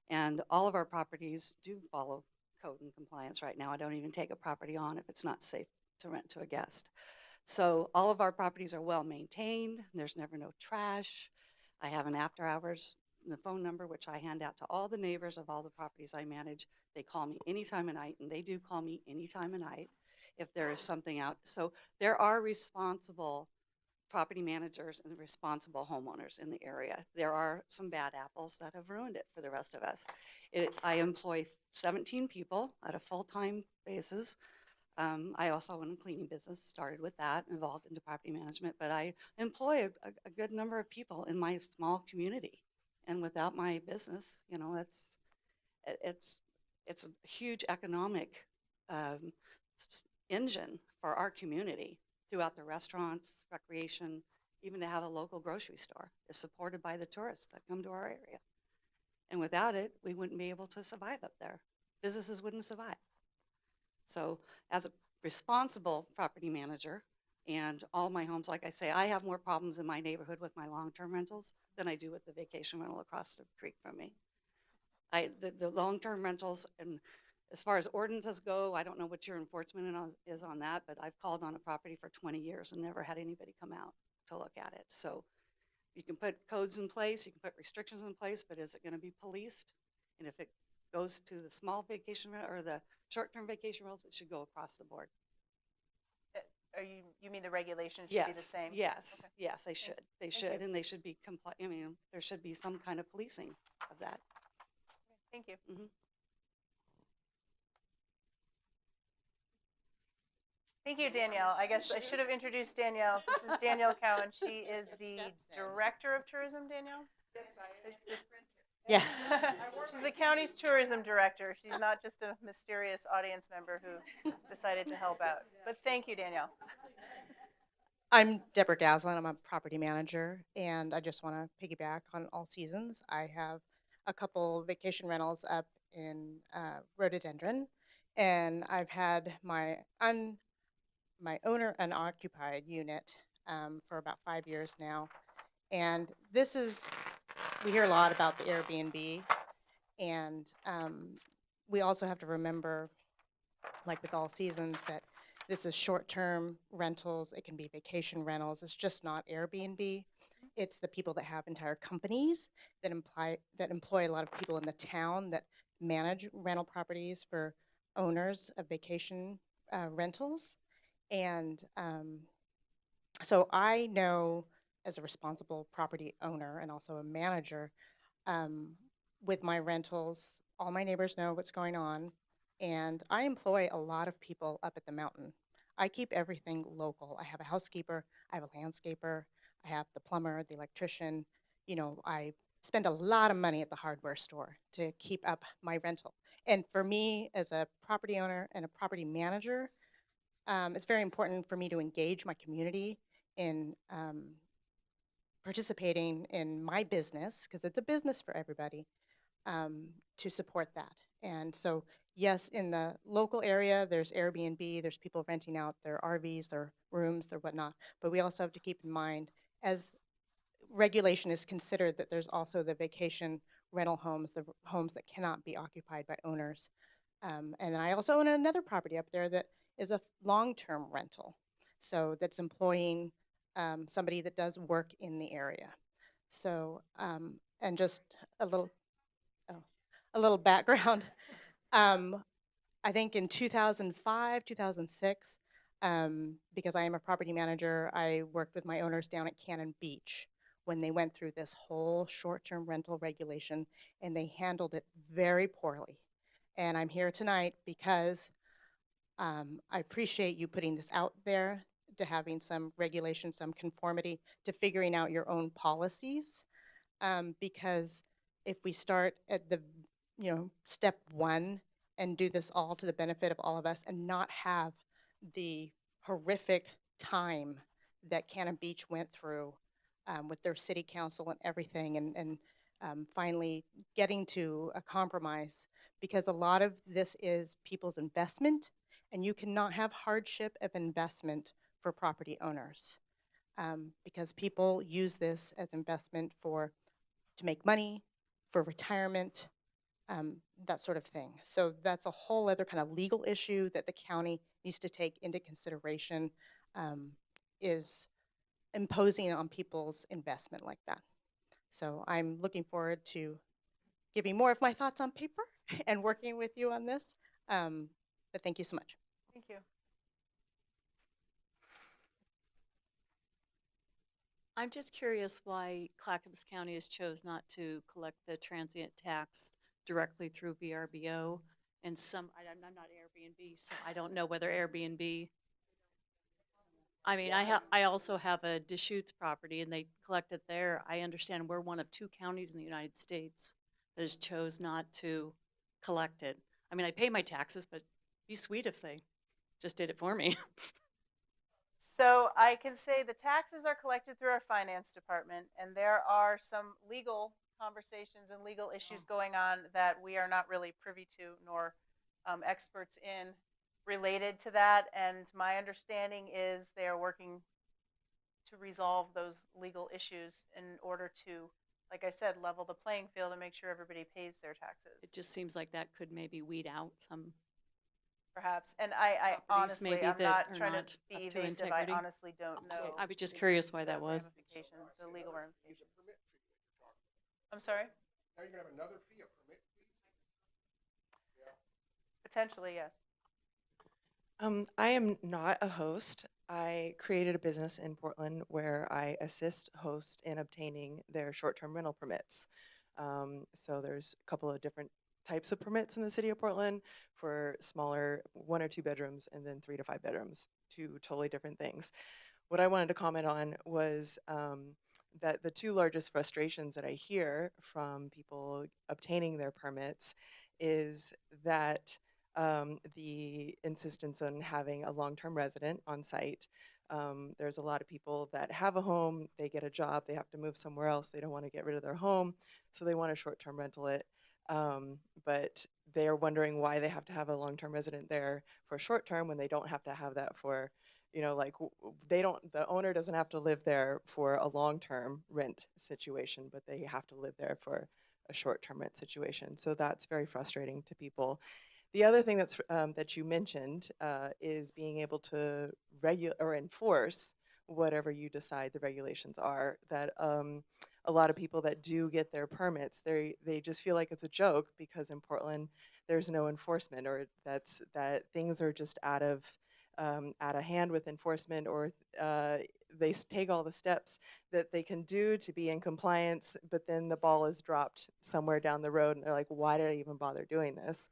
and all of our properties do follow code and compliance right now. I don't even take a property on if it's not safe to rent to a guest. So all of our properties are well maintained. There's never no trash. I have an after hours the phone number, which I hand out to all the neighbors of all the properties I manage. They call me any time of night, and they do call me any time of night if there is something out. So there are responsible property managers and responsible homeowners in the area. There are some bad apples that have ruined it for the rest of us. I employ 17 people at a full-time basis. I also own a cleaning business, started with that, involved into property management, but I employ a good number of people in my small community. And without my business, you know, it's a huge economic um, engine for our community throughout the restaurants, recreation, even to have a local grocery store is supported by the tourists that come to our area. And without it, we wouldn't be able to survive up there. Businesses wouldn't survive. So as a responsible property manager, and all my homes, like I say, I have more problems in my neighborhood with my long-term rentals than I do with the vacation rental across the creek from me. The long-term rentals, and as far as ordinances go, I don't know what your enforcement is on that, but I've called on a property for 20 years and never had anybody come out to look at it. So you can put codes in place, you can put restrictions in place, but is it going to be policed? And if it goes to the small vacation or the short-term vacation rentals, it should go across the board. You mean the regulations should be the same? Yes, Okay. yes, they should. They should, you. and they should be I mean, there should be some kind of policing of that. Thank you. Mhm. Thank you, Danielle. I guess I should have introduced Danielle. This is Danielle Cowan. She is the Director of Tourism, Danielle? Yes, I am. Yes. She's the county's tourism director. She's not just a mysterious audience member who decided to help out. But thank you, Danielle. I'm Deborah Gaslin. I'm a property manager, and I just want to piggyback on All Seasons. I have a couple vacation rentals up in Rhododendron, and I've had my owner unoccupied unit for about 5 years now. And we hear a lot about the Airbnb, and we also have to remember, like with All Seasons, that this is short-term rentals. It can be vacation rentals. It's just not Airbnb. It's the people that have entire companies that employ a lot of people in the town that manage rental properties for owners of vacation rentals. And so I know, as a responsible property owner and also a manager, with my rentals, all my neighbors know what's going on. And I employ a lot of people up at the mountain. I keep everything local. I have a housekeeper, I have a landscaper, I have the plumber, the electrician. You know, I spend a lot of money at the hardware store to keep up my rental. And for me, as a property owner and a property manager, it's very important for me to engage my community in participating in my business, because it's a business for everybody, to support that. And so, yes, in the local area, there's Airbnb, there's people renting out their RVs, their rooms, their whatnot. But we also have to keep in mind, as regulation is considered, that there's also the vacation rental homes, the homes that cannot be occupied by owners. And I also own another property up there that is a long-term rental. So that's employing somebody that does work in the area. So, and just a little background. I think in 2005, 2006, because I am a property manager, I worked with my owners down at Cannon Beach when they went through this whole short-term rental regulation, and they handled it very poorly. And I'm here tonight because I appreciate you putting this out there, to having some regulation, some conformity, to figuring out your own policies. Because if we start at the step one and do this all to the benefit of all of us and not have the horrific time that Cannon Beach went through with their city council and everything, and finally getting to a compromise, because a lot of this is people's investment, and you cannot have hardship of investment for property owners, because people use this as investment to make money, for retirement, that sort of thing. So that's a whole other kind of legal issue that the county needs to take into consideration, is imposing on people's investment like that. So I'm looking forward to giving more of my thoughts on paper and working with you on this. But thank you so much. Thank you. I'm just curious why Clackamas County has chose not to collect the transient tax directly through VRBO. And I'm not Airbnb, so I don't know whether Airbnb. I mean, I also have a Deschutes property and they collect it there. I understand we're one of 2 counties in the United States that has chose not to collect it. I mean, I pay my taxes, but be sweet if they just did it for me. So I can say the taxes are collected through our finance department, and there are some legal conversations and legal issues going on that we are not really privy to nor experts in related to that. And my understanding is they are working to resolve those legal issues in order to, like I said, level the playing field and make sure everybody pays their taxes. It just seems like that could maybe weed out some Perhaps. And I properties honestly, maybe I'm that not are trying not to be up to evasive. integrity. I honestly don't know. I was just curious why that the was. ramifications, the legal ramifications. I'm sorry? Now you're gonna have another fee, a permit fee? Potentially, yes. I am not a host. I created a business in Portland where I assist hosts in obtaining their short-term rental permits. So there's a couple of different types of permits in the city of Portland for smaller 1 or 2 bedrooms and then 3 to 5 bedrooms, 2 totally different things. What I wanted to comment on was that the 2 largest frustrations that I hear from people obtaining their permits is that the insistence on having a long-term resident on site. There's a lot of people that have a home, they get a job, they have to move somewhere else, they don't want to get rid of their home, so they want to short-term rental it. But they're wondering why they have to have a long-term resident there for short-term when they don't have to have that for, like the owner doesn't have to live there for a long-term rent situation, but they have to live there for a short-term rent situation. So that's very frustrating to people. The other thing that you mentioned is being able to regulate or enforce whatever you decide the regulations are. That a lot of people that do get their permits, they just feel like it's a joke because in Portland there's no enforcement, or that things are just out of hand with enforcement, or they take all the steps that they can do to be in compliance, but then the ball is dropped somewhere down the road, and they're like, why did I even bother doing this?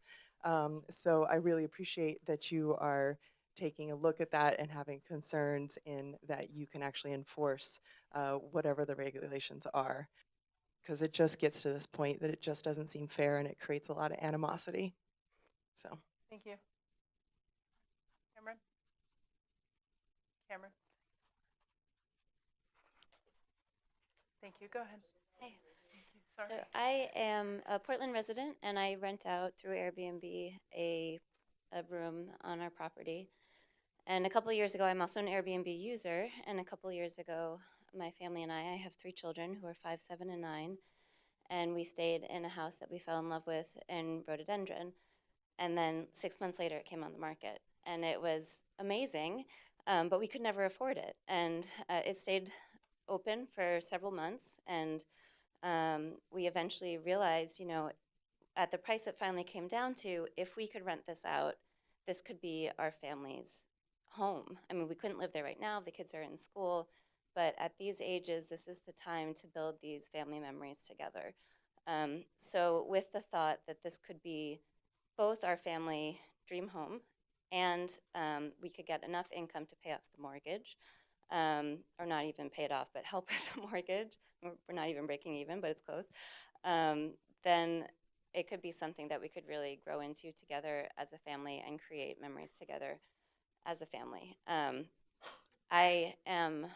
So I really appreciate that you are taking a look at that and having concerns in that you can actually enforce whatever the regulations are, because it just gets to this point that it just doesn't seem fair and it creates a lot of animosity. So. Thank you. Cameron? Cameron? Thank you. Go ahead. Hi. Sorry. So I am a Portland resident, and I rent out through Airbnb a room on our property. And a couple of years ago, I'm also an Airbnb user. And a couple of years ago, my family and I have 3 children who are 5, 7, and 9. And we stayed in a house that we fell in love with in Rhododendron. And then 6 months later, it came on the market. And it was amazing, but we could never afford it. And it stayed open for several months. And we eventually realized, at the price it finally came down to, if we could rent this out, this could be our family's home. I mean, we couldn't live there right now. The kids are in school. But at these ages, this is the time to build these family memories together. So with the thought that this could be both our family dream home and we could get enough income to pay off the mortgage, or not even pay it off, but help with the mortgage. We're not even breaking even, but it's close. Then it could be something that we could really grow into together as a family and create memories together as a family. I am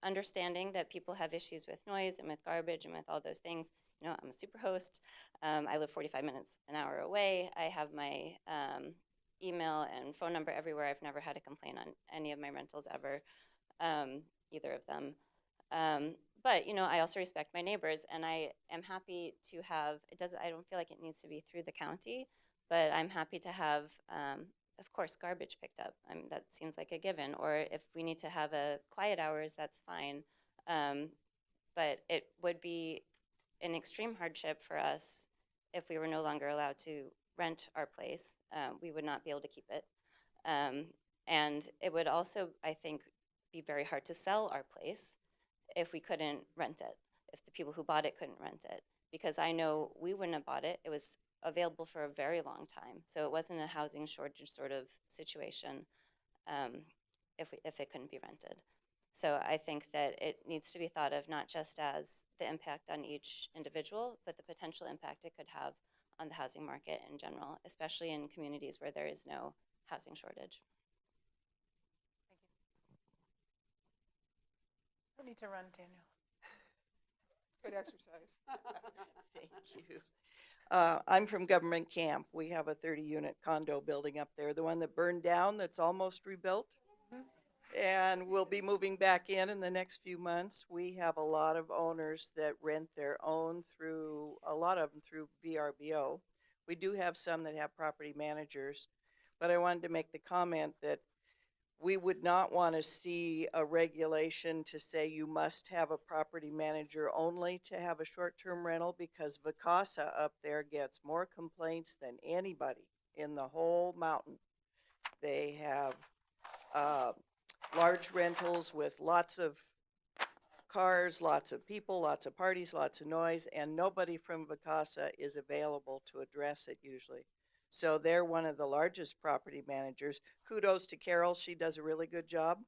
understanding that people have issues with noise and with garbage and with all those things. I'm a super host. I live 45 minutes, an hour away. I have my email and phone number everywhere. I've never had a complaint on any of my rentals ever, either of them. But I also respect my neighbors, and I am happy to have, I don't feel like it needs to be through the county, but I'm happy to have, of course, garbage picked up. I mean, that seems like a given. Or if we need to have a quiet hours, that's fine. but it would be an extreme hardship for us if we were no longer allowed to rent our place. We would not be able to keep it. And it would also, I think, be very hard to sell our place if we couldn't rent it, if the people who bought it couldn't rent it. Because I know we wouldn't have bought it. It was available for a very long time. So it wasn't a housing shortage sort of situation if it couldn't be rented. So I think that it needs to be thought of not just as the impact on each individual, but the potential impact it could have on the housing market in general, especially in communities where there is no housing shortage. No need to run, Daniel. Good exercise. Thank you. I'm from Government Camp. We have a 30-unit condo building up there, the one that burned down that's almost rebuilt. And we'll be moving back in the next few months. We have a lot of owners that rent their own through, a lot of them through VRBO. We do have some that have property managers, but I wanted to make the comment that we would not want to see a regulation to say you must have a property manager only to have a short-term rental, because Vacasa up there gets more complaints than anybody in the whole mountain. They have large rentals with lots of cars, lots of people, lots of parties, lots of noise, and nobody from Vacasa is available to address it usually. So they're one of the largest property managers. Kudos to Carol, she does a really good job.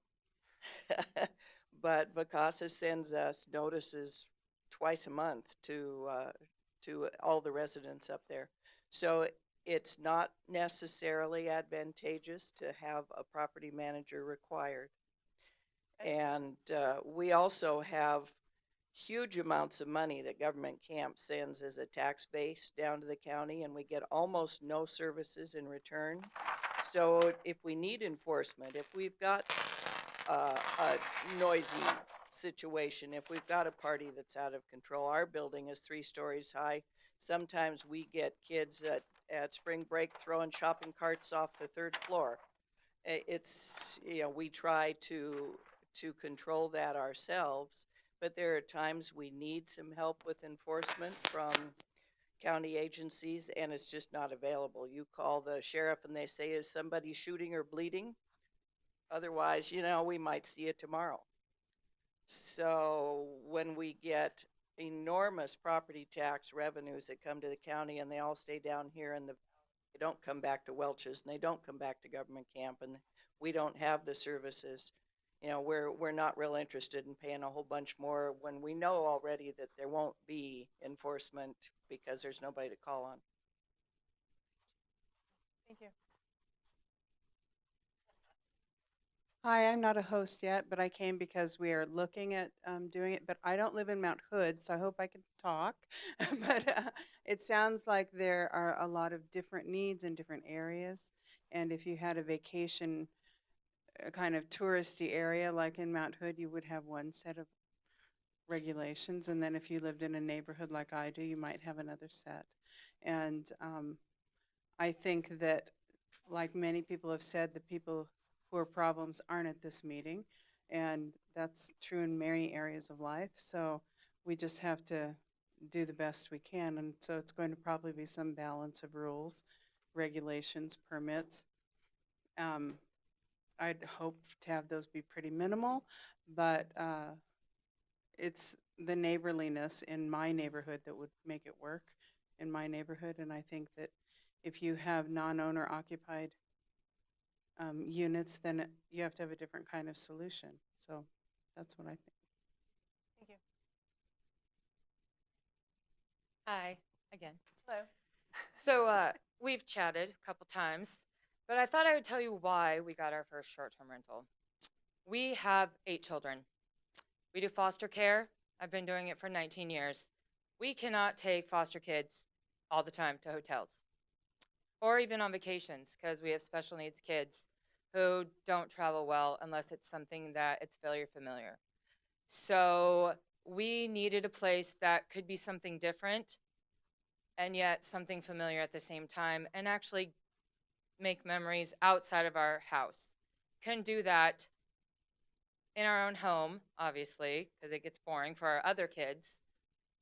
But Vacasa sends us notices twice a month to all the residents up there. So it's not necessarily advantageous to have a property manager required. And we also have huge amounts of money that Government Camp sends as a tax base down to the county, and we get almost no services in return. So if we need enforcement, if we've got a noisy situation, if we've got a party that's out of control, our building is 3 stories high. Sometimes we get kids at spring break throwing shopping carts off the 3rd floor. It's, you know, we try to control that ourselves, but there are times we need some help with enforcement from county agencies, and it's just not available. You call the sheriff and they say, is somebody shooting or bleeding? Otherwise, you know, we might see it tomorrow. So when we get enormous property tax revenues that come to the county and they all stay down here, and they don't come back to Welch's and they don't come back to Government Camp, and we don't have the services, you know, we're not real interested in paying a whole bunch more when we know already that there won't be enforcement because there's nobody to call on. Thank you. Hi, I'm not a host yet, but I came because we are looking at doing it, but I don't live in Mount Hood, so I hope I can talk. But it sounds like there are a lot of different needs in different areas. And if you had a vacation kind of touristy area like in Mount Hood, you would have one set of regulations. And then if you lived in a neighborhood like I do, you might have another set. And I think that, like many people have said, the people who are problems aren't at this meeting. And that's true in many areas of life. So we just have to do the best we can. And so it's going to probably be some balance of rules, regulations, permits. I'd hope to have those be pretty minimal, but it's the neighborliness in my neighborhood that would make it work in my neighborhood. And I think that if you have non-owner occupied units, then you have to have a different kind of solution. So that's what I think. Thank you. Hi, again. Hello. So we've chatted a couple times, but I thought I would tell you why we got our first short-term rental. We have 8 children. We do foster care. I've been doing it for 19 years. We cannot take foster kids all the time to hotels or even on vacations because we have special needs kids who don't travel well unless it's something that it's very familiar. So we needed a place that could be something different and yet something familiar at the same time, and actually make memories outside of our house. Couldn't do that in our own home, obviously, because it gets boring for our other kids.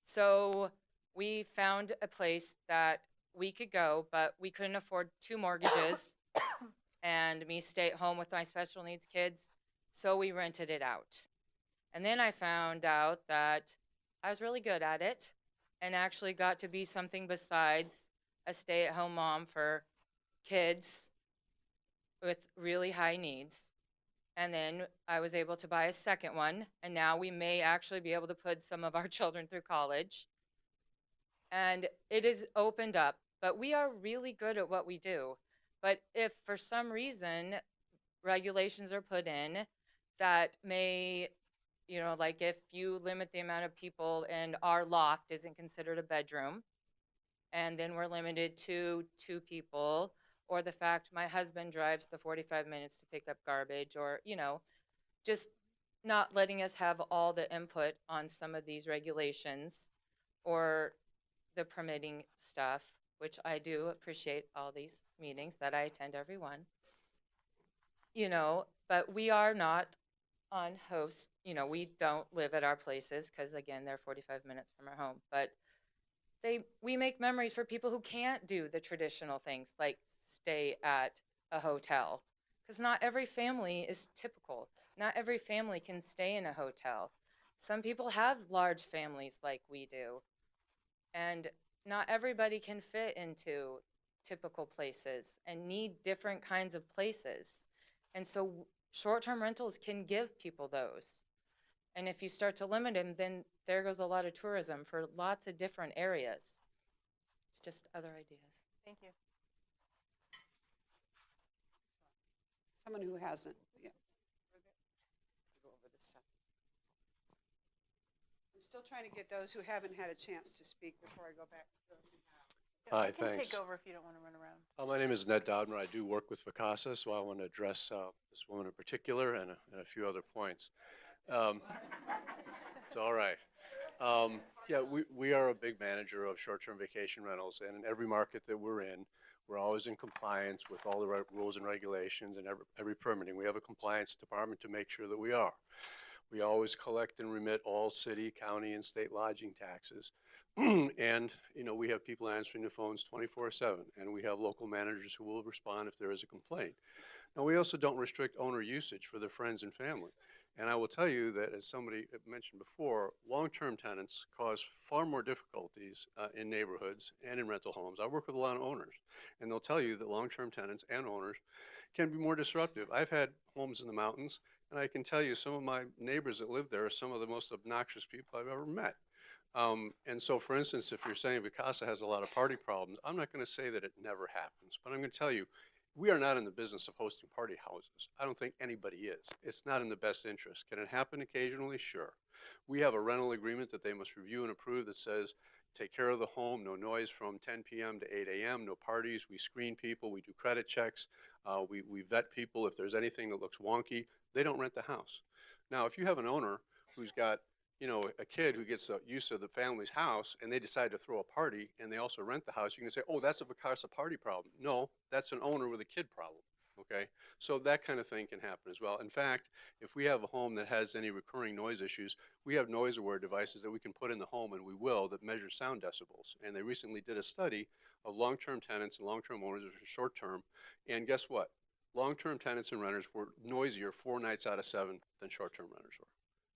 So we found a place that we could go, but we couldn't afford 2 mortgages and me stay at home with my special needs kids. So we rented it out. And then I found out that I was really good at it and actually got to be something besides a stay-at-home mom for kids with really high needs. And then I was able to buy a second one, and now we may actually be able to put some of our children through college. And it is opened up, but we are really good at what we do. But if for some reason regulations are put in that may, you know, like if you limit the amount of people and our loft isn't considered a bedroom, and then we're limited to 2 people, or the fact my husband drives the 45 minutes to pick up garbage, or, you know, just not letting us have all the input on some of these regulations or the permitting stuff, which I do appreciate all these meetings that I attend every one. You know, but we are not on host, you know, we don't live at our places because again, they're 45 minutes from our home, but we make memories for people who can't do the traditional things like stay at a hotel, because not every family is typical. Not every family can stay in a hotel. Some people have large families like we do, and not everybody can fit into typical places and need different kinds of places. And so short-term rentals can give people those. And if you start to limit them, then there goes a lot of tourism for lots of different areas. It's just other ideas. Thank you. Someone who hasn't, yeah. Go over this stuff. I'm still trying to get those who haven't had a chance to speak before I go back to those who have. I Hi, can thanks. take over if you don't want to run around. My name is Ned Dodmer. I do work with Vacasa, so I want to address this woman in particular and a few other points. It's all right. Yeah, we are a big manager of short-term vacation rentals, and in every market that we're in, we're always in compliance with all the rules and regulations and every permitting. We have a compliance department to make sure that we are. We always collect and remit all city, county, and state lodging taxes. And, you know, we have people answering the phones 24/7, and we have local managers who will respond if there is a complaint. Now, we also don't restrict owner usage for their friends and family. And I will tell you that, as somebody mentioned before, long-term tenants cause far more difficulties in neighborhoods and in rental homes. I work with a lot of owners, and they'll tell you that long-term tenants and owners can be more disruptive. I've had homes in the mountains, and I can tell you some of my neighbors that live there are some of the most obnoxious people I've ever met. And so, for instance, if you're saying Vacasa has a lot of party problems, I'm not going to say that it never happens, but I'm going to tell you, we are not in the business of hosting party houses. I don't think anybody is. It's not in the best interest. Can it happen occasionally? Sure. We have a rental agreement that they must review and approve that says, take care of the home, no noise from 10 p.m. to 8 a.m., no parties. We screen people, we do credit checks, we vet people. If there's anything that looks wonky, they don't rent the house. Now, if you have an owner who's got, you know, a kid who gets used to the family's house and they decide to throw a party and they also rent the house, you can say, oh, that's a Vacasa party problem. No, that's an owner with a kid problem, okay? So that kind of thing can happen as well. In fact, if we have a home that has any recurring noise issues, we have noise aware devices that we can put in the home, and we will, that measure sound decibels. And they recently did a study of long-term tenants and long-term owners versus short-term, and guess what? Long-term tenants and renters were noisier 4 nights out of 7 than short-term renters were.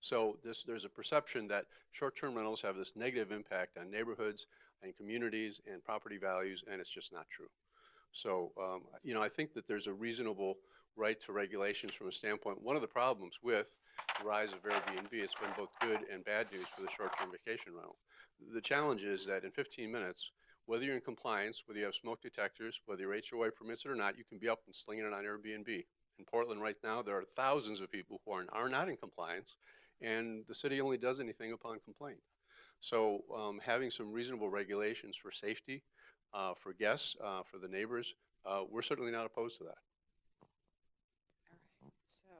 So there's a perception that short-term rentals have this negative impact on neighborhoods and communities and property values, and it's just not true. So, you know, I think that there's a reasonable right to regulations from a standpoint. One of the problems with the rise of Airbnb, it's been both good and bad news for the short-term vacation rental. The challenge is that in 15 minutes, whether you're in compliance, whether you have smoke detectors, whether your HOA permits it or not, you can be up and slinging it on Airbnb. In Portland right now, there are thousands of people who are not in compliance, and the city only does anything upon complaint. So having some reasonable regulations for safety, for guests, for the neighbors, we're certainly not opposed to that. All right. So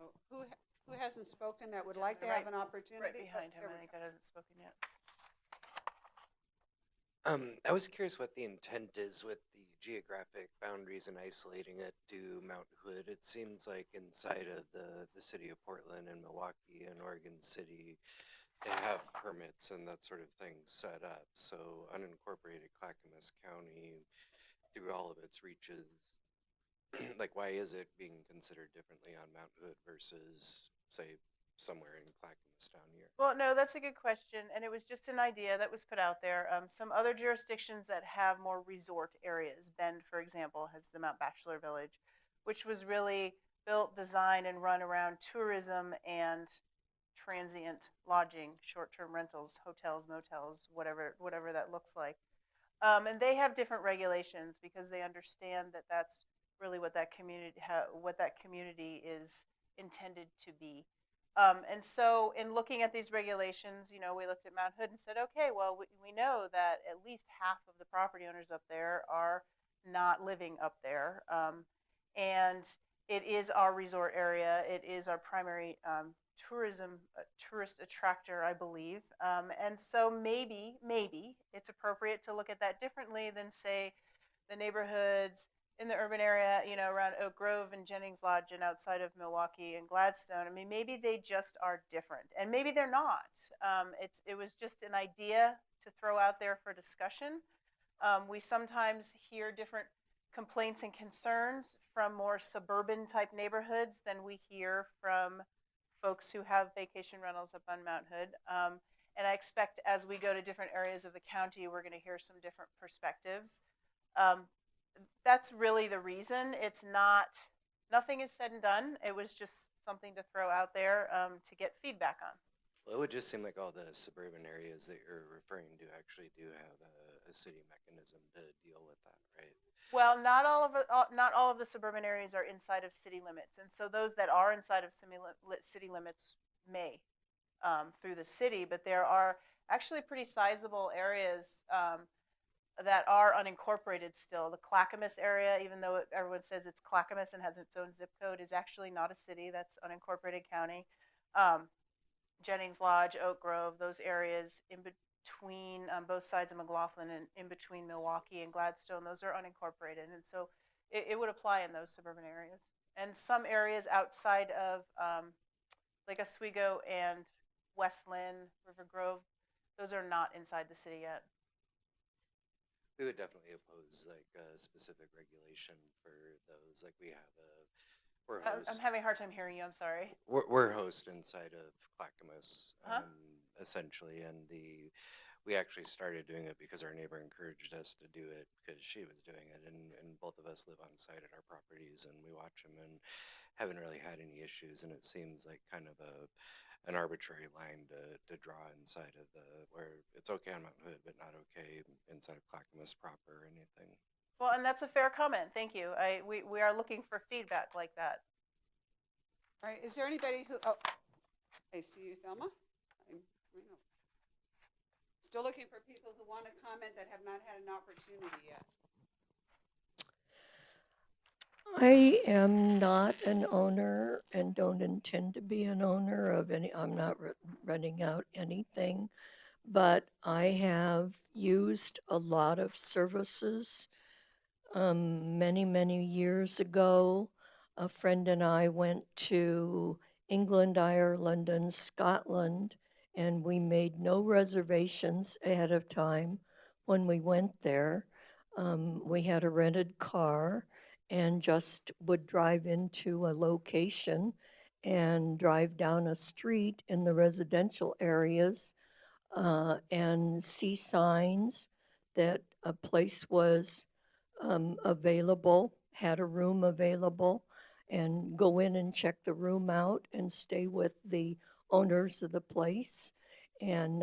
who hasn't spoken that would like to have an opportunity? Right behind him, I think that hasn't spoken yet. I was curious what the intent is with the geographic boundaries and isolating it to Mount Hood, it seems like inside of the city of Portland and Milwaukee and Oregon City, they have permits and that sort of thing set up. So unincorporated Clackamas County, through all of its reaches, like why is it being considered differently on Mount Hood versus, say, somewhere in Clackamas down here? Well, no, that's a good question, and it was just an idea that was put out there. Some other jurisdictions that have more resort areas, Bend, for example, has the Mount Bachelor Village, which was really built, designed, and run around tourism and transient lodging, short-term rentals, hotels, motels, whatever that looks like. And they have different regulations because they understand that that's really what that community is intended to be. And so in looking at these regulations, we looked at Mount Hood and said, okay, well, we know that at least half of the property owners up there are not living up there. And it is our resort area. It is our primary tourist attractor, I believe. And so maybe it's appropriate to look at that differently than, say, the neighborhoods in the urban area, around Oak Grove and Jennings Lodge and outside of Milwaukee and Gladstone. I mean, maybe they just are different, and maybe they're not. It was just an idea to throw out there for discussion. We sometimes hear different complaints and concerns from more suburban type neighborhoods than we hear from folks who have vacation rentals up on Mount Hood. And I expect as we go to different areas of the county, we're going to hear some different perspectives. That's really the reason. It's not, nothing is said and done. It was just something to throw out there to get feedback on. Well, it would just seem like all the suburban areas that you're referring to actually do have a city mechanism to deal with that, right? Well, not all of the suburban areas are inside of city limits, and so those that are inside of city limits may through the city, but there are actually pretty sizable areas that are unincorporated still. The Clackamas area, even though everyone says it's Clackamas and has its own zip code, is actually not a city. That's unincorporated county. Jennings Lodge, Oak Grove, those areas in between both sides of McLaughlin and in between Milwaukee and Gladstone, those are unincorporated. And so it would apply in those suburban areas. And some areas outside of like Oswego and West Lynn, River Grove, those are not inside the city yet. We would definitely oppose like a specific regulation for those. Like we have we're host. I'm having a hard time hearing you. I'm sorry. We're host inside of Clackamas, essentially, and we actually started doing it because our neighbor encouraged us to do it because she was doing it, and both of us live on site at our properties, and we watch them and haven't really had any issues. And it seems like kind of an arbitrary line to draw inside of where it's okay on Mount Hood, but not okay inside of Clackamas proper or anything. Well, and that's a fair comment. Thank you. We are looking for feedback like that. All right, is there anybody who, oh, I see you, Thelma. Still looking for people who want to comment that have not had an opportunity yet. I am not an owner and don't intend to be an owner of any, I'm not renting out anything, but I have used a lot of services. Many years ago, a friend and I went to England, Ireland, and Scotland, and we made no reservations ahead of time when we went there. We had a rented car and just would drive into a location and drive down a street in the residential areas and see signs that a place was available, had a room available, and go in and check the room out and stay with the owners of the place. And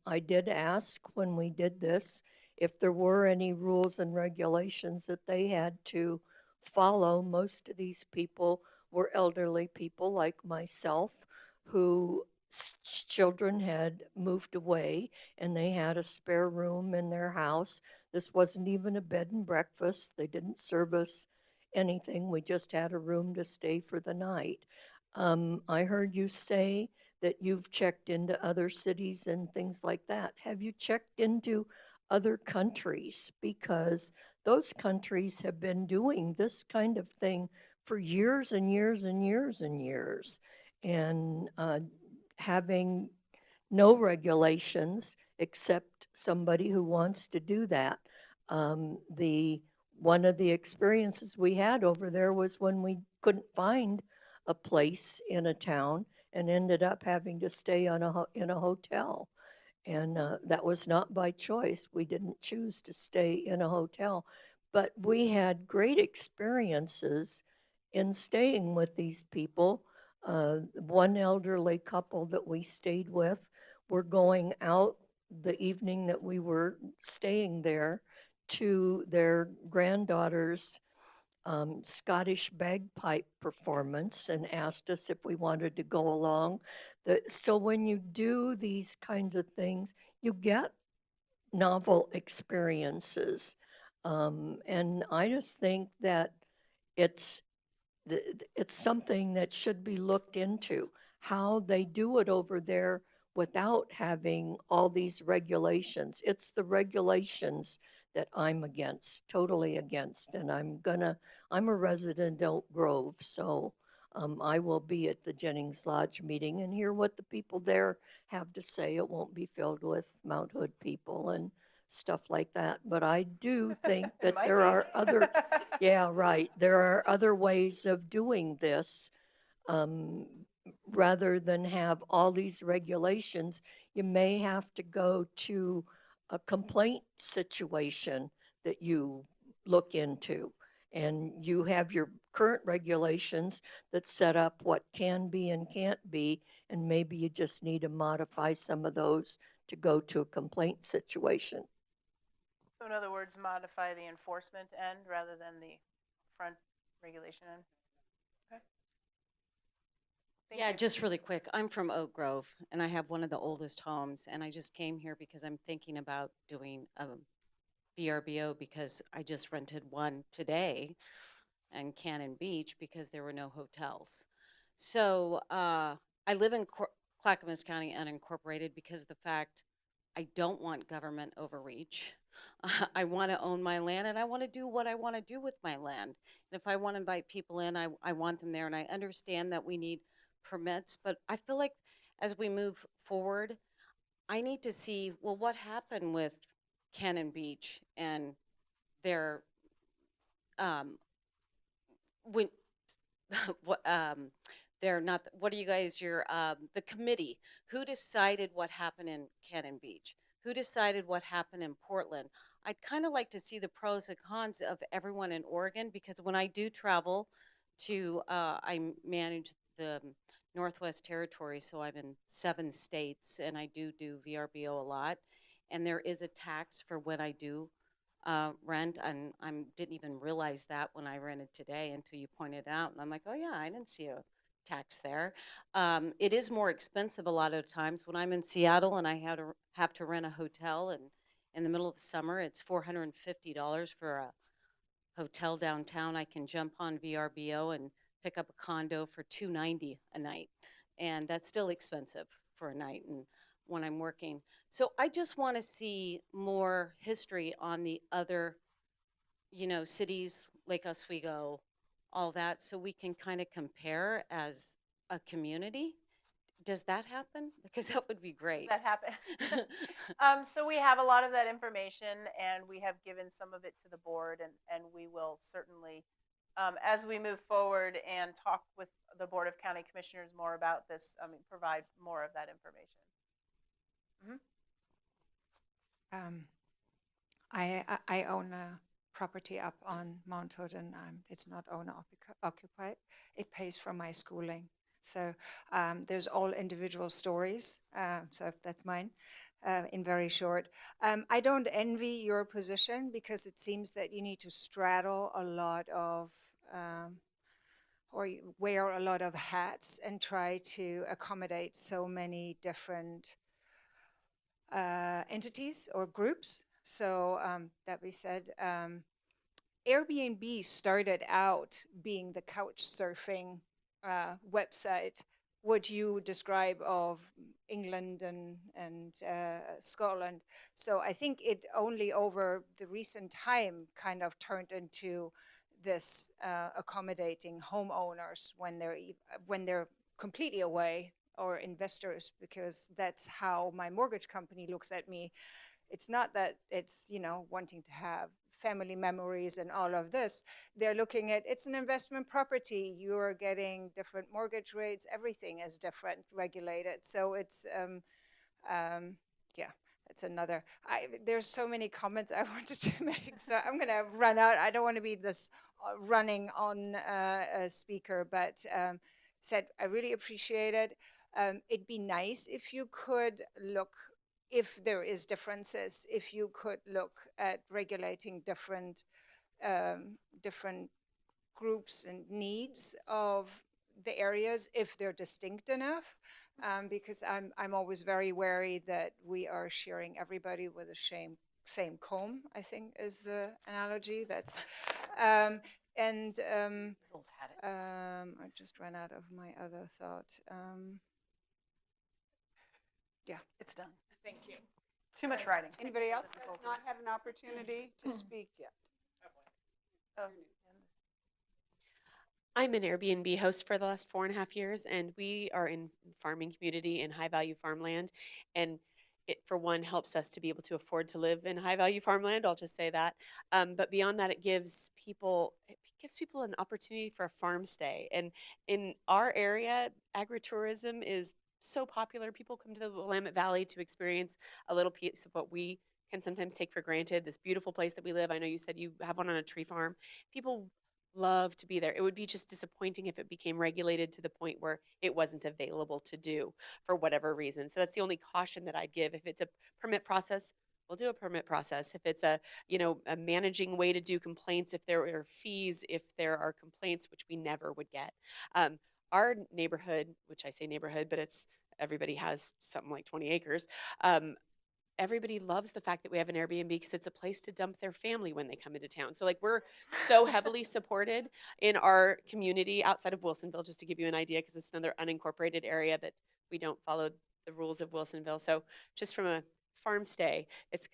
I did ask when we did this if there were any rules and regulations that they had to follow. Most of these people were elderly people like myself who children had moved away and they had a spare room in their house. This wasn't even a bed and breakfast. They didn't serve us anything. We just had a room to stay for the night. I heard you say that you've checked into other cities and things like that. Have you checked into other countries? Because those countries have been doing this kind of thing for years and years and years and years. And having no regulations except somebody who wants to do that. One of the experiences we had over there was when we couldn't find a place in a town and ended up having to stay in a hotel. And that was not by choice. We didn't choose to stay in a hotel, but we had great experiences in staying with these people. One elderly couple that we stayed with were going out the evening that we were staying there to their granddaughter's Scottish bagpipe performance and asked us if we wanted to go along. So when you do these kinds of things, you get novel experiences. And I just think that it's it's something that should be looked into, how they do it over there without having all these regulations. It's the regulations that I'm against, totally against. And I'm a resident in Elk Grove, so I will be at the Jennings Lodge meeting and hear what the people there have to say. It won't be filled with Mount Hood people and stuff like that. But I do think that might there be. are other, yeah, right. There are other ways of doing this. Rather than have all these regulations, you may have to go to a complaint situation that you look into. And you have your current regulations that set up what can be and can't be, and maybe you just need to modify some of those to go to a complaint situation. So in other words, modify the enforcement end rather than the front regulation end? Okay. Thank Yeah, you. just really quick. I'm from Oak Grove, and I have one of the oldest homes, and I just came here because I'm thinking about doing a VRBO because I just rented one today in Cannon Beach because there were no hotels. So I live in Clackamas County unincorporated because of the fact I don't want government overreach. I want to own my land and I want to do what I want to do with my land. And if I want to invite people in, I want them there. And I understand that we need permits, but I feel like as we move forward, I need to see, well, what happened with Cannon Beach and their, when, what, they're not, what are you guys, your, the committee, who decided what happened in Cannon Beach? Who decided what happened in Portland? I'd kind of like to see the pros and cons of everyone in Oregon, because when I do travel to, I manage the Northwest Territory, so I'm in 7 states, and I do VRBO a lot, and there is a tax for when I do rent, and I didn't even realize that when I rented today until you pointed out, and I'm like, oh yeah, I didn't see a tax there. It is more expensive a lot of times. When I'm in Seattle and I have to rent a hotel, and in the middle of summer it's $450 for a hotel downtown. I can jump on VRBO and pick up a condo for $290 a night, and that's still expensive for a night and when I'm working. So I just want to see more history on the other, cities, Lake Oswego, all that, so we can kind of compare as a community. Does that happen? Because that would be great. Does that happen? So we have a lot of that information, and we have given some of it to the board, and we will certainly, as we move forward and talk with the Board of County Commissioners more about this, provide more of that information. I own a property up on Mount Hood, and it's not owner occupied. It pays for my schooling. So there's all individual stories. So that's mine in very short. I don't envy your position because it seems that you need to straddle a lot of, or you wear a lot of hats and try to accommodate so many different entities or groups. So that we said, Airbnb started out being the couch surfing website what you describe of England and Scotland. So I think it only over the recent time kind of turned into this accommodating homeowners when they're completely away, or investors, because that's how my mortgage company looks at me. It's not that it's, wanting to have family memories and all of this. They're looking at, it's an investment property. You're getting different mortgage rates. Everything is different, regulated. So it's, yeah, that's another. There's so many comments I wanted to make, so I'm going to run out. I don't want to be this running on a speaker, but said I really appreciate it. It'd be nice if you could look, if there is differences, if you could look at regulating different different groups and needs of the areas, if they're distinct enough, because I'm always very wary that we are sharing everybody with the same comb, I think is the analogy. That's I just ran out of my other thought. Yeah, it's done. Thank you. Too much writing. Anybody else who has not had an opportunity to speak yet? Oh. I'm an Airbnb host for the last 4.5 years, and we are in farming community in high value farmland. And it, for one, helps us to be able to afford to live in high value farmland. I'll just say that. But beyond that, it gives people an opportunity for a farm stay. And in our area, agritourism is so popular. People come to the Willamette Valley to experience a little piece of what we can sometimes take for granted, this beautiful place that we live. I know you said you have one on a tree farm. People love to be there. It would be just disappointing if it became regulated to the point where it wasn't available to do for whatever reason. So that's the only caution that I'd give. If it's a permit process, we'll do a permit process. If it's a managing way to do complaints, if there are fees, if there are complaints, which we never would get. Our neighborhood, which I say neighborhood, but it's everybody has something like 20 acres. Everybody loves the fact that we have an Airbnb because it's a place to dump their family when they come into town. So like we're so heavily supported in our community outside of Wilsonville, just to give you an idea, because it's another unincorporated area that we don't follow the rules of Wilsonville. So just from a farm stay,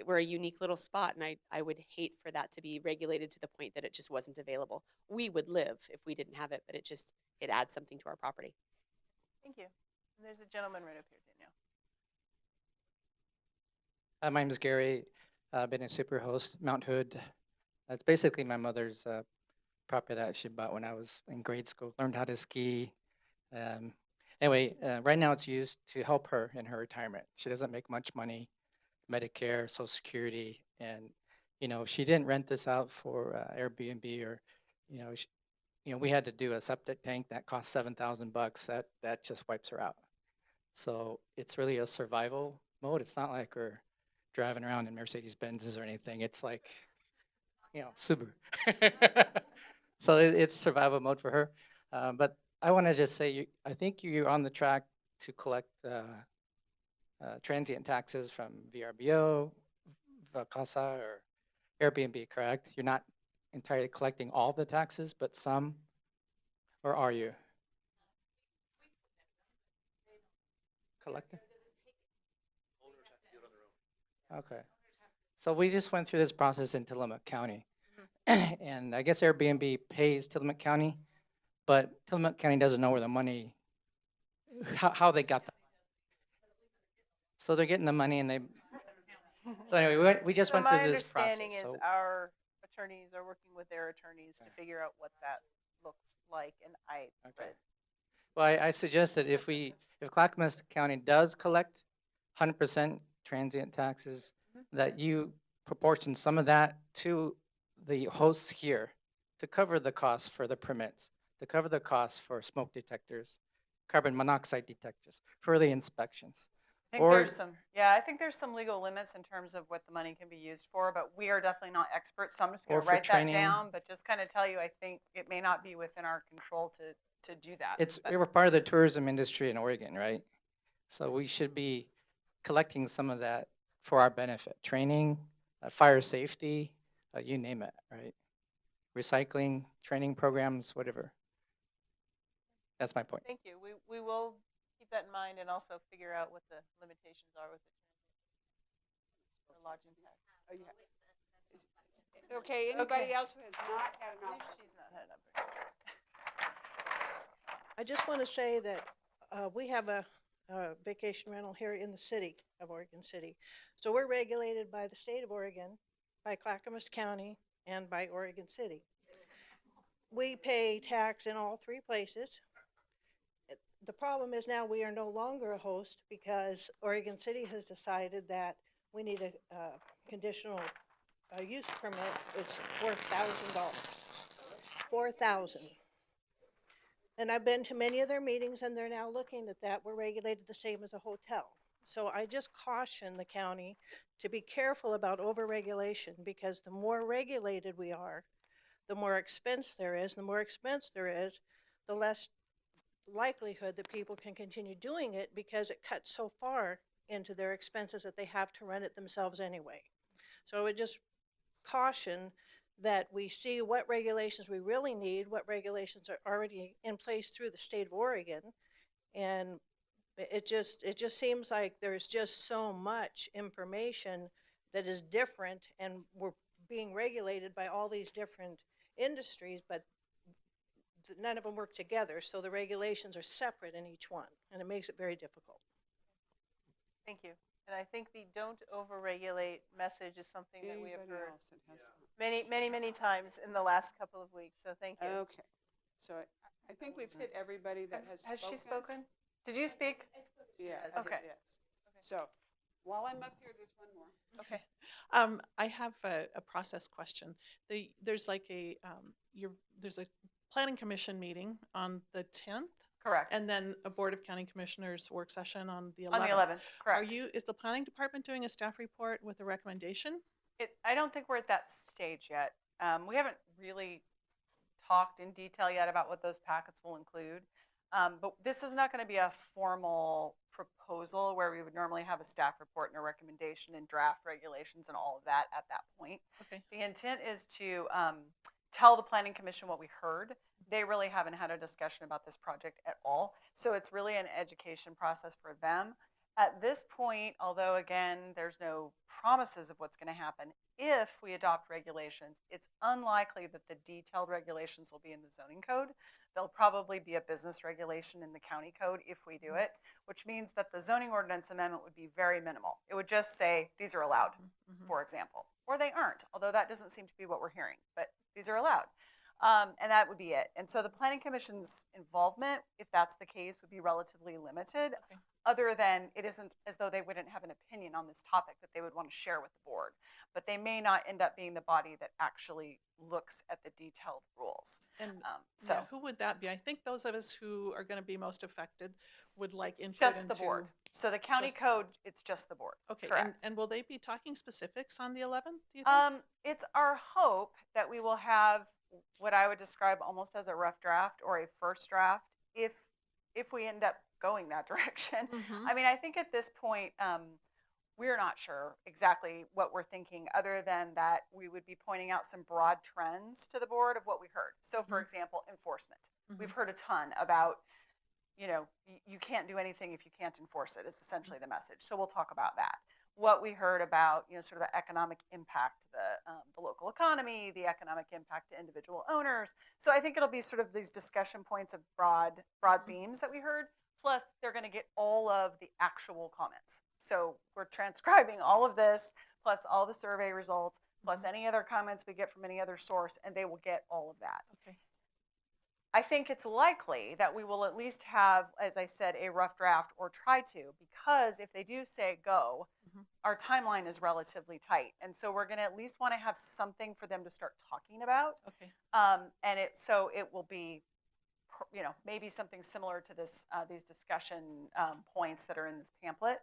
we're a unique little spot, and I would hate for that to be regulated to the point that it just wasn't available. We would live if we didn't have it, but it adds something to our property. Thank you. And there's a gentleman right up here, Danielle. My name is Gary. I've been a super host, Mount Hood. It's basically my mother's property that she bought when I was in grade school. Learned how to ski. Anyway, right now it's used to help her in her retirement. She doesn't make much money, Medicare, Social Security, and if she didn't rent this out for Airbnb, or we had to do a septic tank that cost $7,000. That just wipes her out. So it's really a survival mode. It's not like we're driving around in Mercedes Benzes or anything. It's like, Subaru. So it's survival mode for her. But I want to just say, I think you're on the track to collect transient taxes from VRBO, Vacasa, or Airbnb, correct? You're not entirely collecting all the taxes, but some, or are you? Collecting? Okay. So we just went through this process in Tillamook County. And I guess Airbnb pays Tillamook County, but Tillamook County doesn't know where the money, how they got the money. So they're getting the money and so anyway, we just went through this process. My understanding is our attorneys are working with their attorneys to figure out what that looks like, and Okay. Well, I suggest that if Clackamas County does collect 100% transient taxes, that you proportion some of that to the hosts here to cover the costs for the permits, to cover the costs for smoke detectors, carbon monoxide detectors, for the inspections. I think there's some legal limits in terms of what the money can be used for, but we are definitely not experts, so I'm just going to write that down, but just kind of tell you, I think it may not be within our control to do that. We're part of the tourism industry in Oregon, right? So we should be collecting some of that for our benefit. Training, fire safety, you name it, right? Recycling, training programs, whatever. That's my point. Thank you. We will keep that in mind and also figure out what the limitations are with the lodging tax. Oh, yeah. Okay, anybody else who has not had an opportunity? She's not had enough. I just want to say that we have a vacation rental here in the city of Oregon City. So we're regulated by the state of Oregon, by Clackamas County, and by Oregon City. We pay tax in all three places. The problem is now we are no longer a host because Oregon City has decided that we need a conditional use permit. It's $4,000. $4,000. And I've been to many of their meetings and they're now looking at that. We're regulated the same as a hotel. So I just caution the county to be careful about overregulation because the more regulated we are, the more expense there is. The more expense there is, the less likelihood that people can continue doing it because it cuts so far into their expenses that they have to run it themselves anyway. So I would just caution that we see what regulations we really need, what regulations are already in place through the state of Oregon, and it just seems like there's just so much information that is different, and we're being regulated by all these different industries, but none of them work together, so the regulations are separate in each one, and it makes it very difficult. Thank you. And I think the don't overregulate message is something that we have heard many times in the last couple of weeks. So thank you. Okay. So I think we've hit everybody that has spoken. Has she spoken? Did you speak? Yeah. Okay. Yes. So while I'm up here, there's one more. Okay. I have a process question. There's like there's a planning commission meeting on the 10th. Correct. And then a Board of County Commissioners work session on the 11th. On the 11th, correct. Is the planning department doing a staff report with a recommendation? I don't think we're at that stage yet. We haven't really talked in detail yet about what those packets will include. But this is not going to be a formal proposal where we would normally have a staff report and a recommendation and draft regulations and all of that at that point. Okay. The intent is to tell the Planning Commission what we heard. They really haven't had a discussion about this project at all. So it's really an education process for them. At this point, although again, there's no promises of what's going to happen, if we adopt regulations, it's unlikely that the detailed regulations will be in the zoning code. There'll probably be a business regulation in the county code if we do it, which means that the zoning ordinance amendment would be very minimal. It would just say these are allowed, for example, or they aren't, although that doesn't seem to be what we're hearing, but these are allowed. And that would be it. And so the Planning Commission's involvement, if that's the case, would be relatively limited, other than it isn't as though they wouldn't have an opinion on this topic that they would want to share with the board. But they may not end up being the body that actually looks at the detailed rules. And so yeah, who would that be? I think those of us who are going to be most affected would like input just the into board. So the county code, it's just the board. Okay, correct. And will they be talking specifics on the 11th, do you think? It's our hope that we will have what I would describe almost as a rough draft or a first draft if we end up going that direction. I mean, I think at this point, we're not sure exactly what we're thinking other than that we would be pointing out some broad trends to the board of what we heard. So for example, enforcement. We've heard a ton about, you know, you can't do anything if you can't enforce it is essentially the message. So we'll talk about that. What we heard about, you know, sort of the economic impact, the local economy, the economic impact to individual owners. So I think it'll be sort of these discussion points of broad themes that we heard. Plus, they're going to get all of the actual comments. So we're transcribing all of this, plus all the survey results, plus any other comments we get from any other source, and they will get all of that. Okay. I think it's likely that we will at least have, as I said, a rough draft or try to, because if they do say go, our timeline is relatively tight. And so we're going to at least want to have something for them to start talking about. Okay. And so it will be, you know, maybe something similar to this, these discussion points that are in this pamphlet.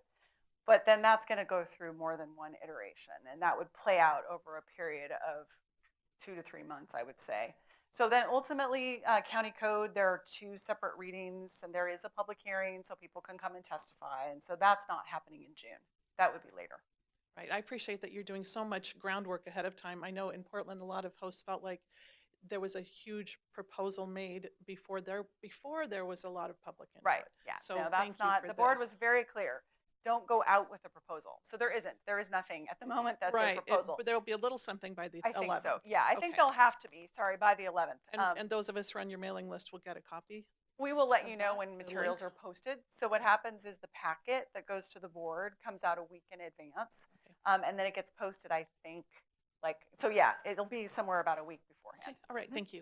But then that's going to go through more than one iteration. And that would play out over a period of 2 to 3 months, I would say. So then ultimately, county code, there are 2 separate readings and there is a public hearing so people can come and testify. And so that's not happening in June. That would be later. Right. I appreciate that you're doing so much groundwork ahead of time. I know in Portland, a lot of hosts felt like there was a huge proposal made before there was a lot of public input. Right, yeah. So No, thank that's you not, for the board this. was very clear. Don't go out with a proposal. So there is nothing at the moment that's Right, a proposal. but there'll be a little something by the 11th. I think so, yeah. I think Okay. there'll have to be, sorry, by the 11th. And those of us who are on your mailing list will get a copy? We will let of you know that, when the materials link? are posted. So what happens is the packet that goes to the board comes out a week in advance. And then it gets posted, I think, so yeah, it'll be somewhere about a week beforehand. All right, thank you.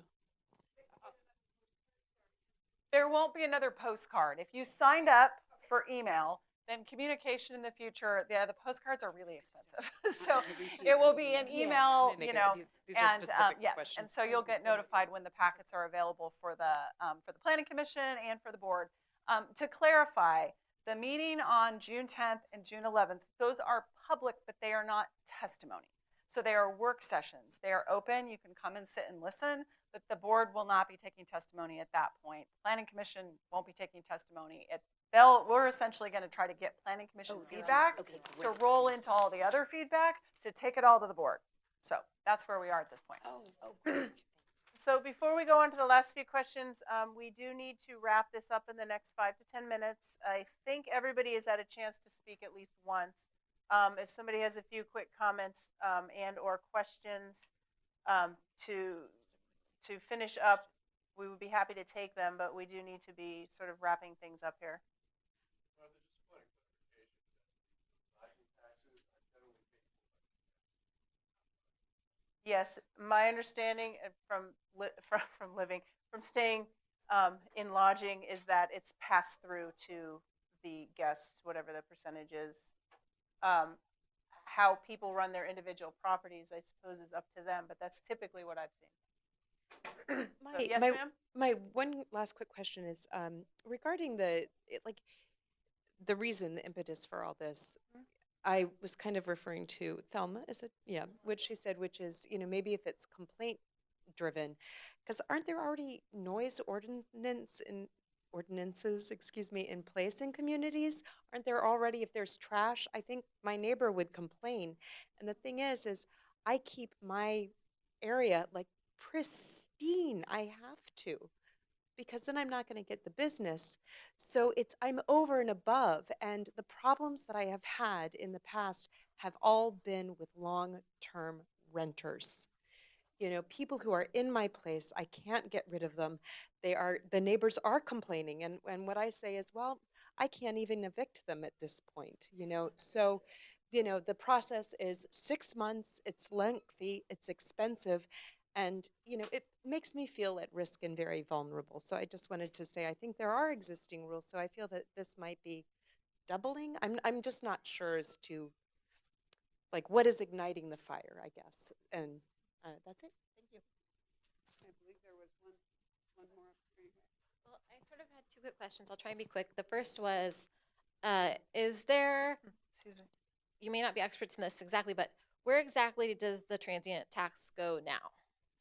There won't be another postcard. If you signed up for email, then communication in the future, the postcards are really expensive. So it will be an email, These are and specific yes, questions. and so you'll get notified when the packets are available for the Planning Commission and for the board. To clarify, the meeting on June 10th and June 11th, those are public, but they are not testimony. So they are work sessions. They are open. You can come and sit and listen, but the board will not be taking testimony at that point. Planning Commission won't be taking testimony. We're essentially going to try to get Planning Commission feedback to roll into all the other feedback to take it all to the board. So that's where we are at this point. So before we go on to the last few questions, we do need to wrap this up in the next 5 to 10 minutes. I think everybody has had a chance to speak at least once. If somebody has a few quick comments and or questions to finish up, we would be happy to take them, but we do need to be sort of wrapping things up here. Yes, my understanding from staying in lodging is that it's passed through to the guests, whatever the percentage is. How people run their individual properties, I suppose, is up to them, but that's typically what I've seen. So, yes, ma'am? My one last quick question is regarding the reason, the impetus for all this. I was kind of referring to Thelma, is it? Yeah, which she said, which is, maybe if it's complaint driven, because aren't there already noise ordinances, in place in communities? Aren't there already, if there's trash, I think my neighbor would complain. And the thing is I keep my area like pristine. I have to, because then I'm not going to get the business. So I'm over and above. And the problems that I have had in the past have all been with long-term renters. People who are in my place, I can't get rid of them. The neighbors are complaining. And what I say is, well, I can't even evict them at this point, So, the process is 6 months, it's lengthy, it's expensive. And, it makes me feel at risk and very vulnerable. So I just wanted to say, I think there are existing rules. So I feel that this might be doubling. I'm just not sure as to, what is igniting the fire, I guess. And that's it. Thank you. I believe there was one more. Well, I sort of had 2 quick questions. I'll try and be quick. The first was, is there, you may not be experts in this exactly, but where exactly does the transient tax go now?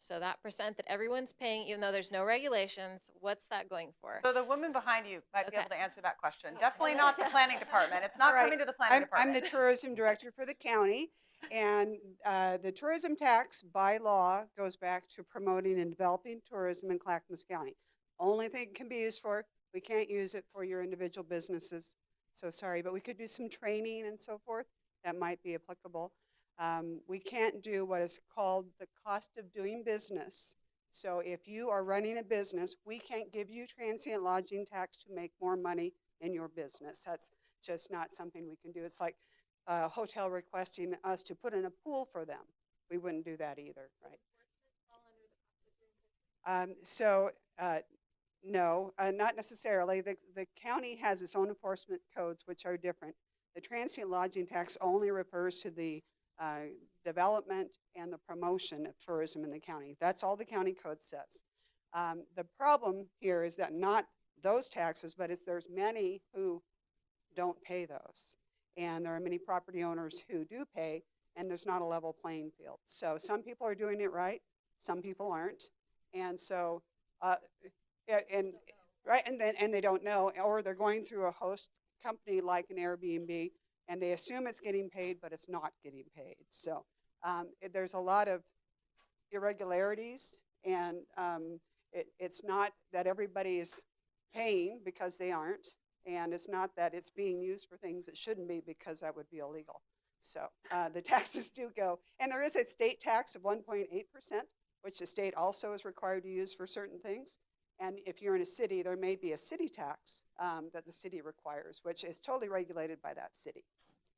So that percent that everyone's paying, even though there's no regulations, what's that going for? So the woman behind you might be able to answer that question. Definitely not the planning department. It's not Right. coming to the planning I'm department. the tourism director for the county, and the tourism tax by law goes back to promoting and developing tourism in Clackamas County. Only thing it can be used for, we can't use it for your individual businesses. So sorry, but we could do some training and so forth that might be applicable. We can't do what is called the cost of doing business. So if you are running a business, we can't give you transient lodging tax to make more money in your business. That's just not something we can do. It's like a hotel requesting us to put in a pool for them. We wouldn't do that either, right? No, not necessarily. The county has its own enforcement codes, which are different. The transient lodging tax only refers to the development and the promotion of tourism in the county. That's all the county code says. The problem here is that not those taxes, but there's many who don't pay those. And there are many property owners who do pay, and there's not a level playing field. So some people are doing it right, some people aren't. And so, and they don't know, or they're going through a host company like an Airbnb, and they assume it's getting paid, but it's not getting paid. So there's a lot of irregularities And it's not that everybody is paying because they aren't. And it's not that it's being used for things it shouldn't be because that would be illegal. So the taxes do go. And there is a state tax of 1.8%, which the state also is required to use for certain things. And if you're in a city, there may be a city tax that the city requires, which is totally regulated by that city.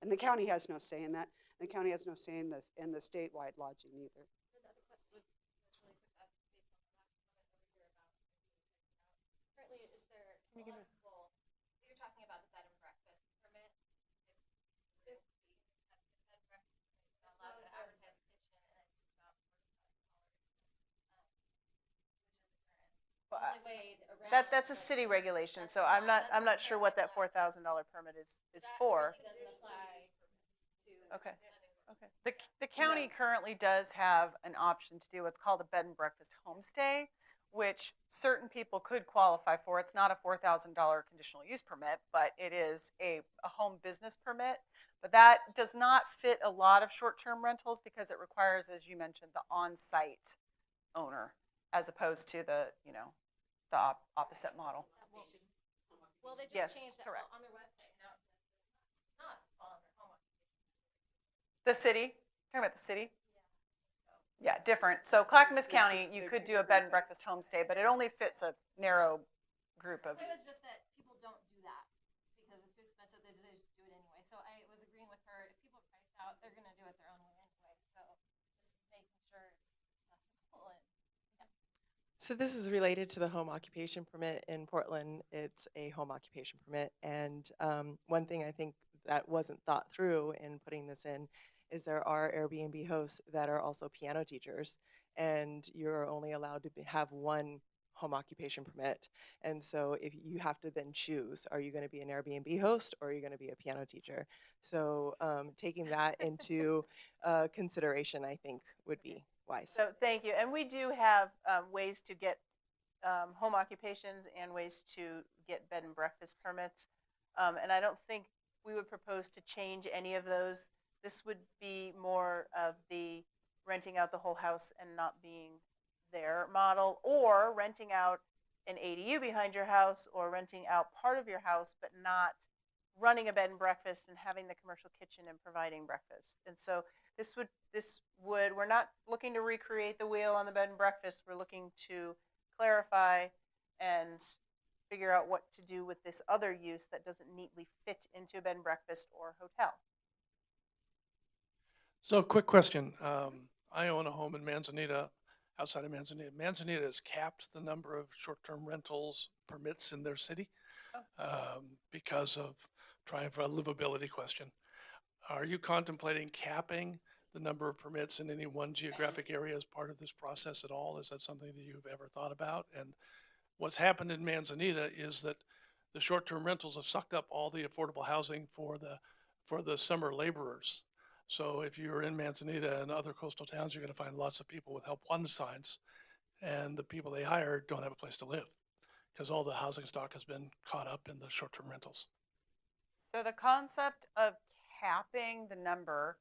And the county has no say in that. The county has no say in the statewide lodging either. Currently, is there, well, you're talking about the bed and breakfast permit. Bed and breakfast is not allowed to advertise a kitchen, and it's about $40,000. Well, Only way around that's a city regulation, so I'm not sure what that $4,000 permit is for. That really doesn't apply to. Okay. Okay. The county currently does have an option to do what's called a bed and breakfast homestay, which certain people could qualify for. It's not a $4,000 conditional use permit, but it is a home business permit. But that does not fit a lot of short-term rentals because it requires, as you mentioned, the on-site owner as opposed to the, the opposite model. Well, they just Yes, changed that correct. on their website. Now it says it's not on their home occupation. The city? Talking about the city? Yeah, different. So Clackamas County, you could do a bed and breakfast homestay, but it only fits a narrow group of. It was just that people don't do that because it's too expensive. They just do it anyway. So I was agreeing with her. If people are priced out, they're going to do it their own way anyway. So just making sure it's accessible and So this is related to the home occupation permit in Portland. It's a home occupation permit. And one thing I think that wasn't thought through in putting this in is there are Airbnb hosts that are also piano teachers, and you're only allowed to have one home occupation permit. And so if you have to then choose, are you going to be an Airbnb host or are you going to be a piano teacher? So taking that into consideration, I think, would be wise. So thank you. And we do have ways to get home occupations and ways to get bed and breakfast permits. And I don't think we would propose to change any of those. This would be more of the renting out the whole house and not being their model, or renting out an ADU behind your house, or renting out part of your house but not running a bed and breakfast and having the commercial kitchen and providing breakfast. And so this would we're not looking to recreate the wheel on the bed and breakfast. We're looking to clarify and figure out what to do with this other use that doesn't neatly fit into a bed and breakfast or hotel. So, quick question. I own a home in Manzanita, outside of Manzanita. Manzanita has capped the number of short-term rentals permits in their city because of trying for a livability question. Are you contemplating capping the number of permits in any one geographic area as part of this process at all? Is that something that you've ever thought about? And what's happened in Manzanita is that the short-term rentals have sucked up all the affordable housing for the summer laborers. So if you're in Manzanita and other coastal towns, you're going to find lots of people with help wanted signs, and the people they hire don't have a place to live because all the housing stock has been caught up in the short-term rentals. So the concept of capping the number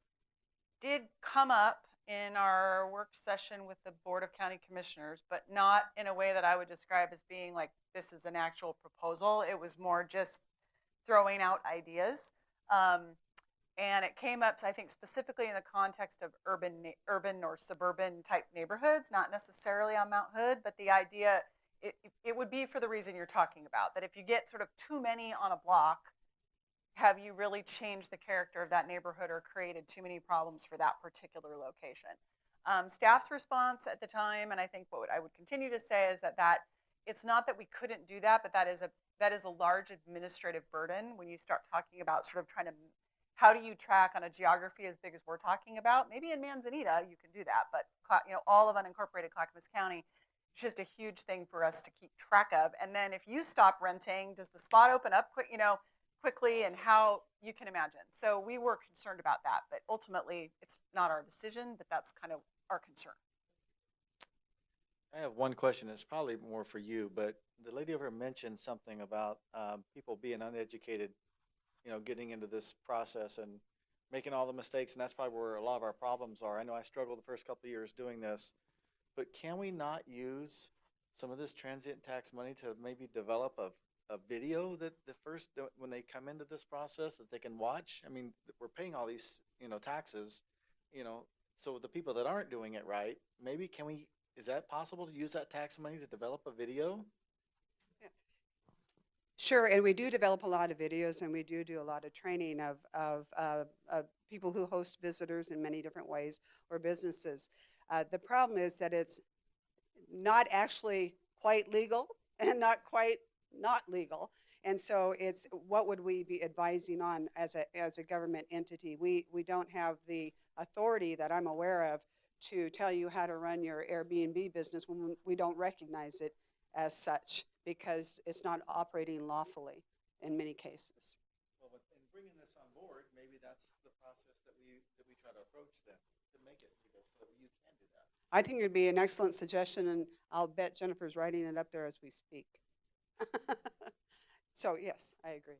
did come up in our work session with the Board of County Commissioners, but not in a way that I would describe as being like this is an actual proposal. It was more just throwing out ideas. And it came up, I think, specifically in the context of urban or suburban type neighborhoods, not necessarily on Mount Hood, but the idea, it would be for the reason you're talking about, that if you get sort of too many on a block, have you really changed the character of that neighborhood or created too many problems for that particular location? Staff's response at the time, and I think what I would continue to say, is that it's not that we couldn't do that, but that is a large administrative burden when you start talking about sort of trying to, how do you track on a geography as big as we're talking about? Maybe in Manzanita you can do that, but all of unincorporated Clackamas County, it's just a huge thing for us to keep track of. And then if you stop renting, does the spot open up quickly, and how you can imagine. So we were concerned about that, but ultimately it's not our decision, but that's kind of our concern. I have one question. It's probably more for you, but the lady over mentioned something about people being uneducated, getting into this process and making all the mistakes, and that's probably where a lot of our problems are. I know I struggled the first couple of years doing this, but can we not use some of this transient tax money to maybe develop a video that when they come into this process that they can watch? I mean, we're paying all these, taxes, so the people that aren't doing it right, maybe is that possible to use that tax money to develop a video? Sure, and we do develop a lot of videos, and we do a lot of training of people who host visitors in many different ways, or businesses. The problem is that it's not actually quite legal and not quite not legal. And so it's, what would we be advising on as a government entity? We don't have the authority that I'm aware of to tell you how to run your Airbnb business when we don't recognize it as such, because it's not operating lawfully in many cases. Well, in bringing this on board, maybe that's the process that we try to approach them to make it legal, so that you can do that. I think it'd be an excellent suggestion, and I'll bet Jennifer's writing it up there as we speak. So yes, I agree.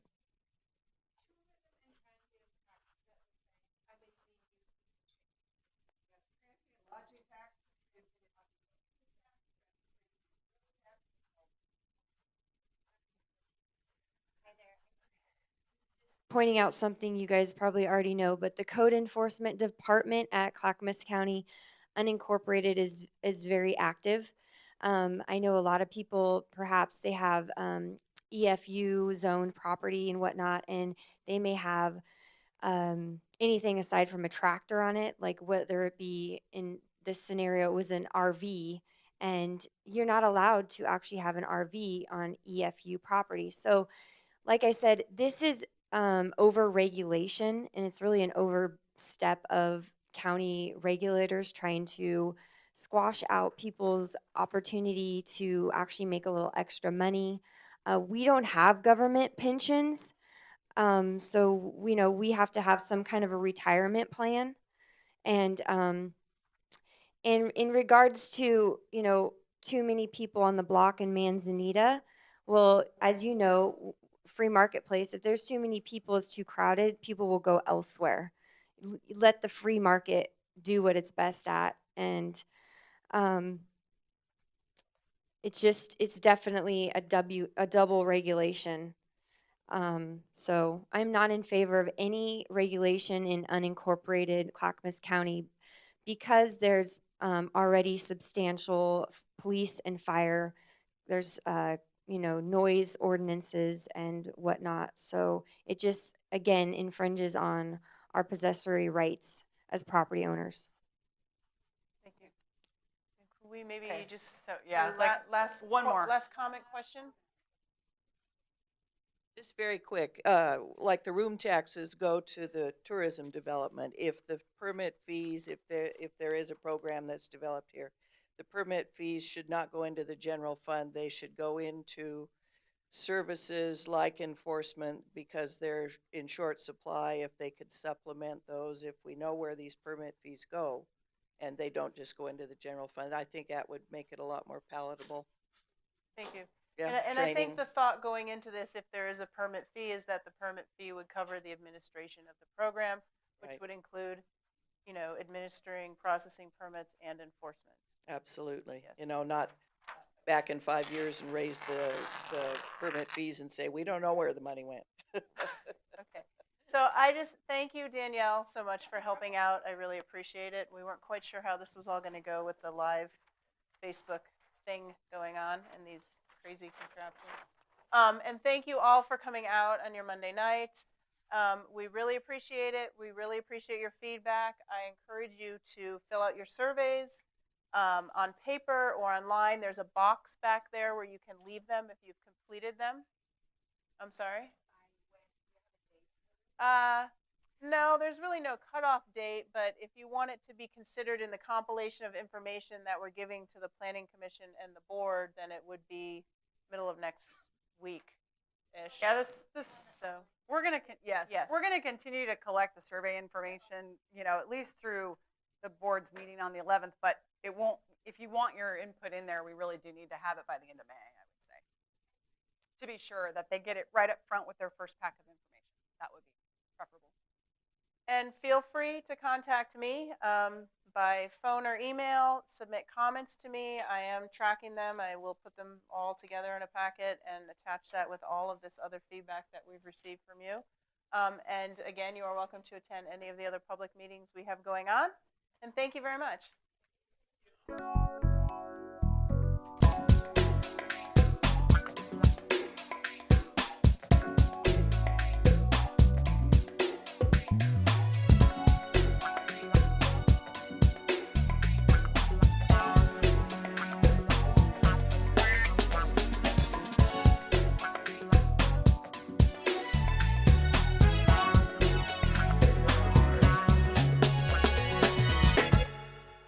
Pointing out something you guys probably already know, but the code enforcement department at Clackamas County unincorporated is very active. I know a lot of people, perhaps they have EFU zoned property and whatnot, and they may have anything aside from a tractor on it, like whether it be, in this scenario, it was an RV, and you're not allowed to actually have an RV on EFU property. So like I said, this is over regulation, and it's really an overstep of county regulators trying to squash out people's opportunity to actually make a little extra money. We don't have government pensions, so we have to have some kind of a retirement plan. And in regards to too many people on the block in Manzanita, well, as you know, free marketplace, if there's too many people, it's too crowded, people will go elsewhere. Let the free market do what it's best at. And it's definitely a double regulation. So I'm not in favor of any regulation in unincorporated Clackamas County, because there's already substantial police and fire. There's noise ordinances and whatnot. So it just, again, infringes on our possessory rights as property owners. Thank you. Could we maybe just it's like last comment question? Just very quick, like the room taxes go to the tourism development. If the permit fees, if there is a program that's developed here, the permit fees should not go into the general fund. They should go into services like enforcement, because they're in short supply. If they could supplement those, if we know where these permit fees go, and they don't just go into the general fund, I think that would make it a lot more palatable. Thank you. Yeah, and I think the thought going into this, if there is a permit fee, is that the permit fee would cover the administration of the program, which would include, administering, processing permits, and enforcement. Absolutely. Yes. Not back in 5 years and raise the permit fees and say, we don't know where the money went. Okay. So I just thank you, Danielle, so much for helping out. I really appreciate it. We weren't quite sure how this was all going to go with the live Facebook thing going on and these crazy contraptions. And thank you all for coming out on your Monday night. We really appreciate it. We really appreciate your feedback. I encourage you to fill out your surveys on paper or online. There's a box back there where you can leave them if you've completed them. I'm sorry? No, there's really no cutoff date, but if you want it to be considered in the compilation of information that we're giving to the Planning Commission and the board, then it would be middle of next week-ish. Yeah, we're gonna we're gonna continue to collect the survey information, at least through the board's meeting on the 11th. But it won't. If you want your input in there, we really do need to have it by the end of May, I would say, to be sure that they get it right up front with their first pack of information. That would be preferable. And feel free to contact me by phone or email, submit comments to me. I am tracking them. I will put them all together in a packet and attach that with all of this other feedback that we've received from you. And again, you are welcome to attend any of the other public meetings we have going on. And thank you very much.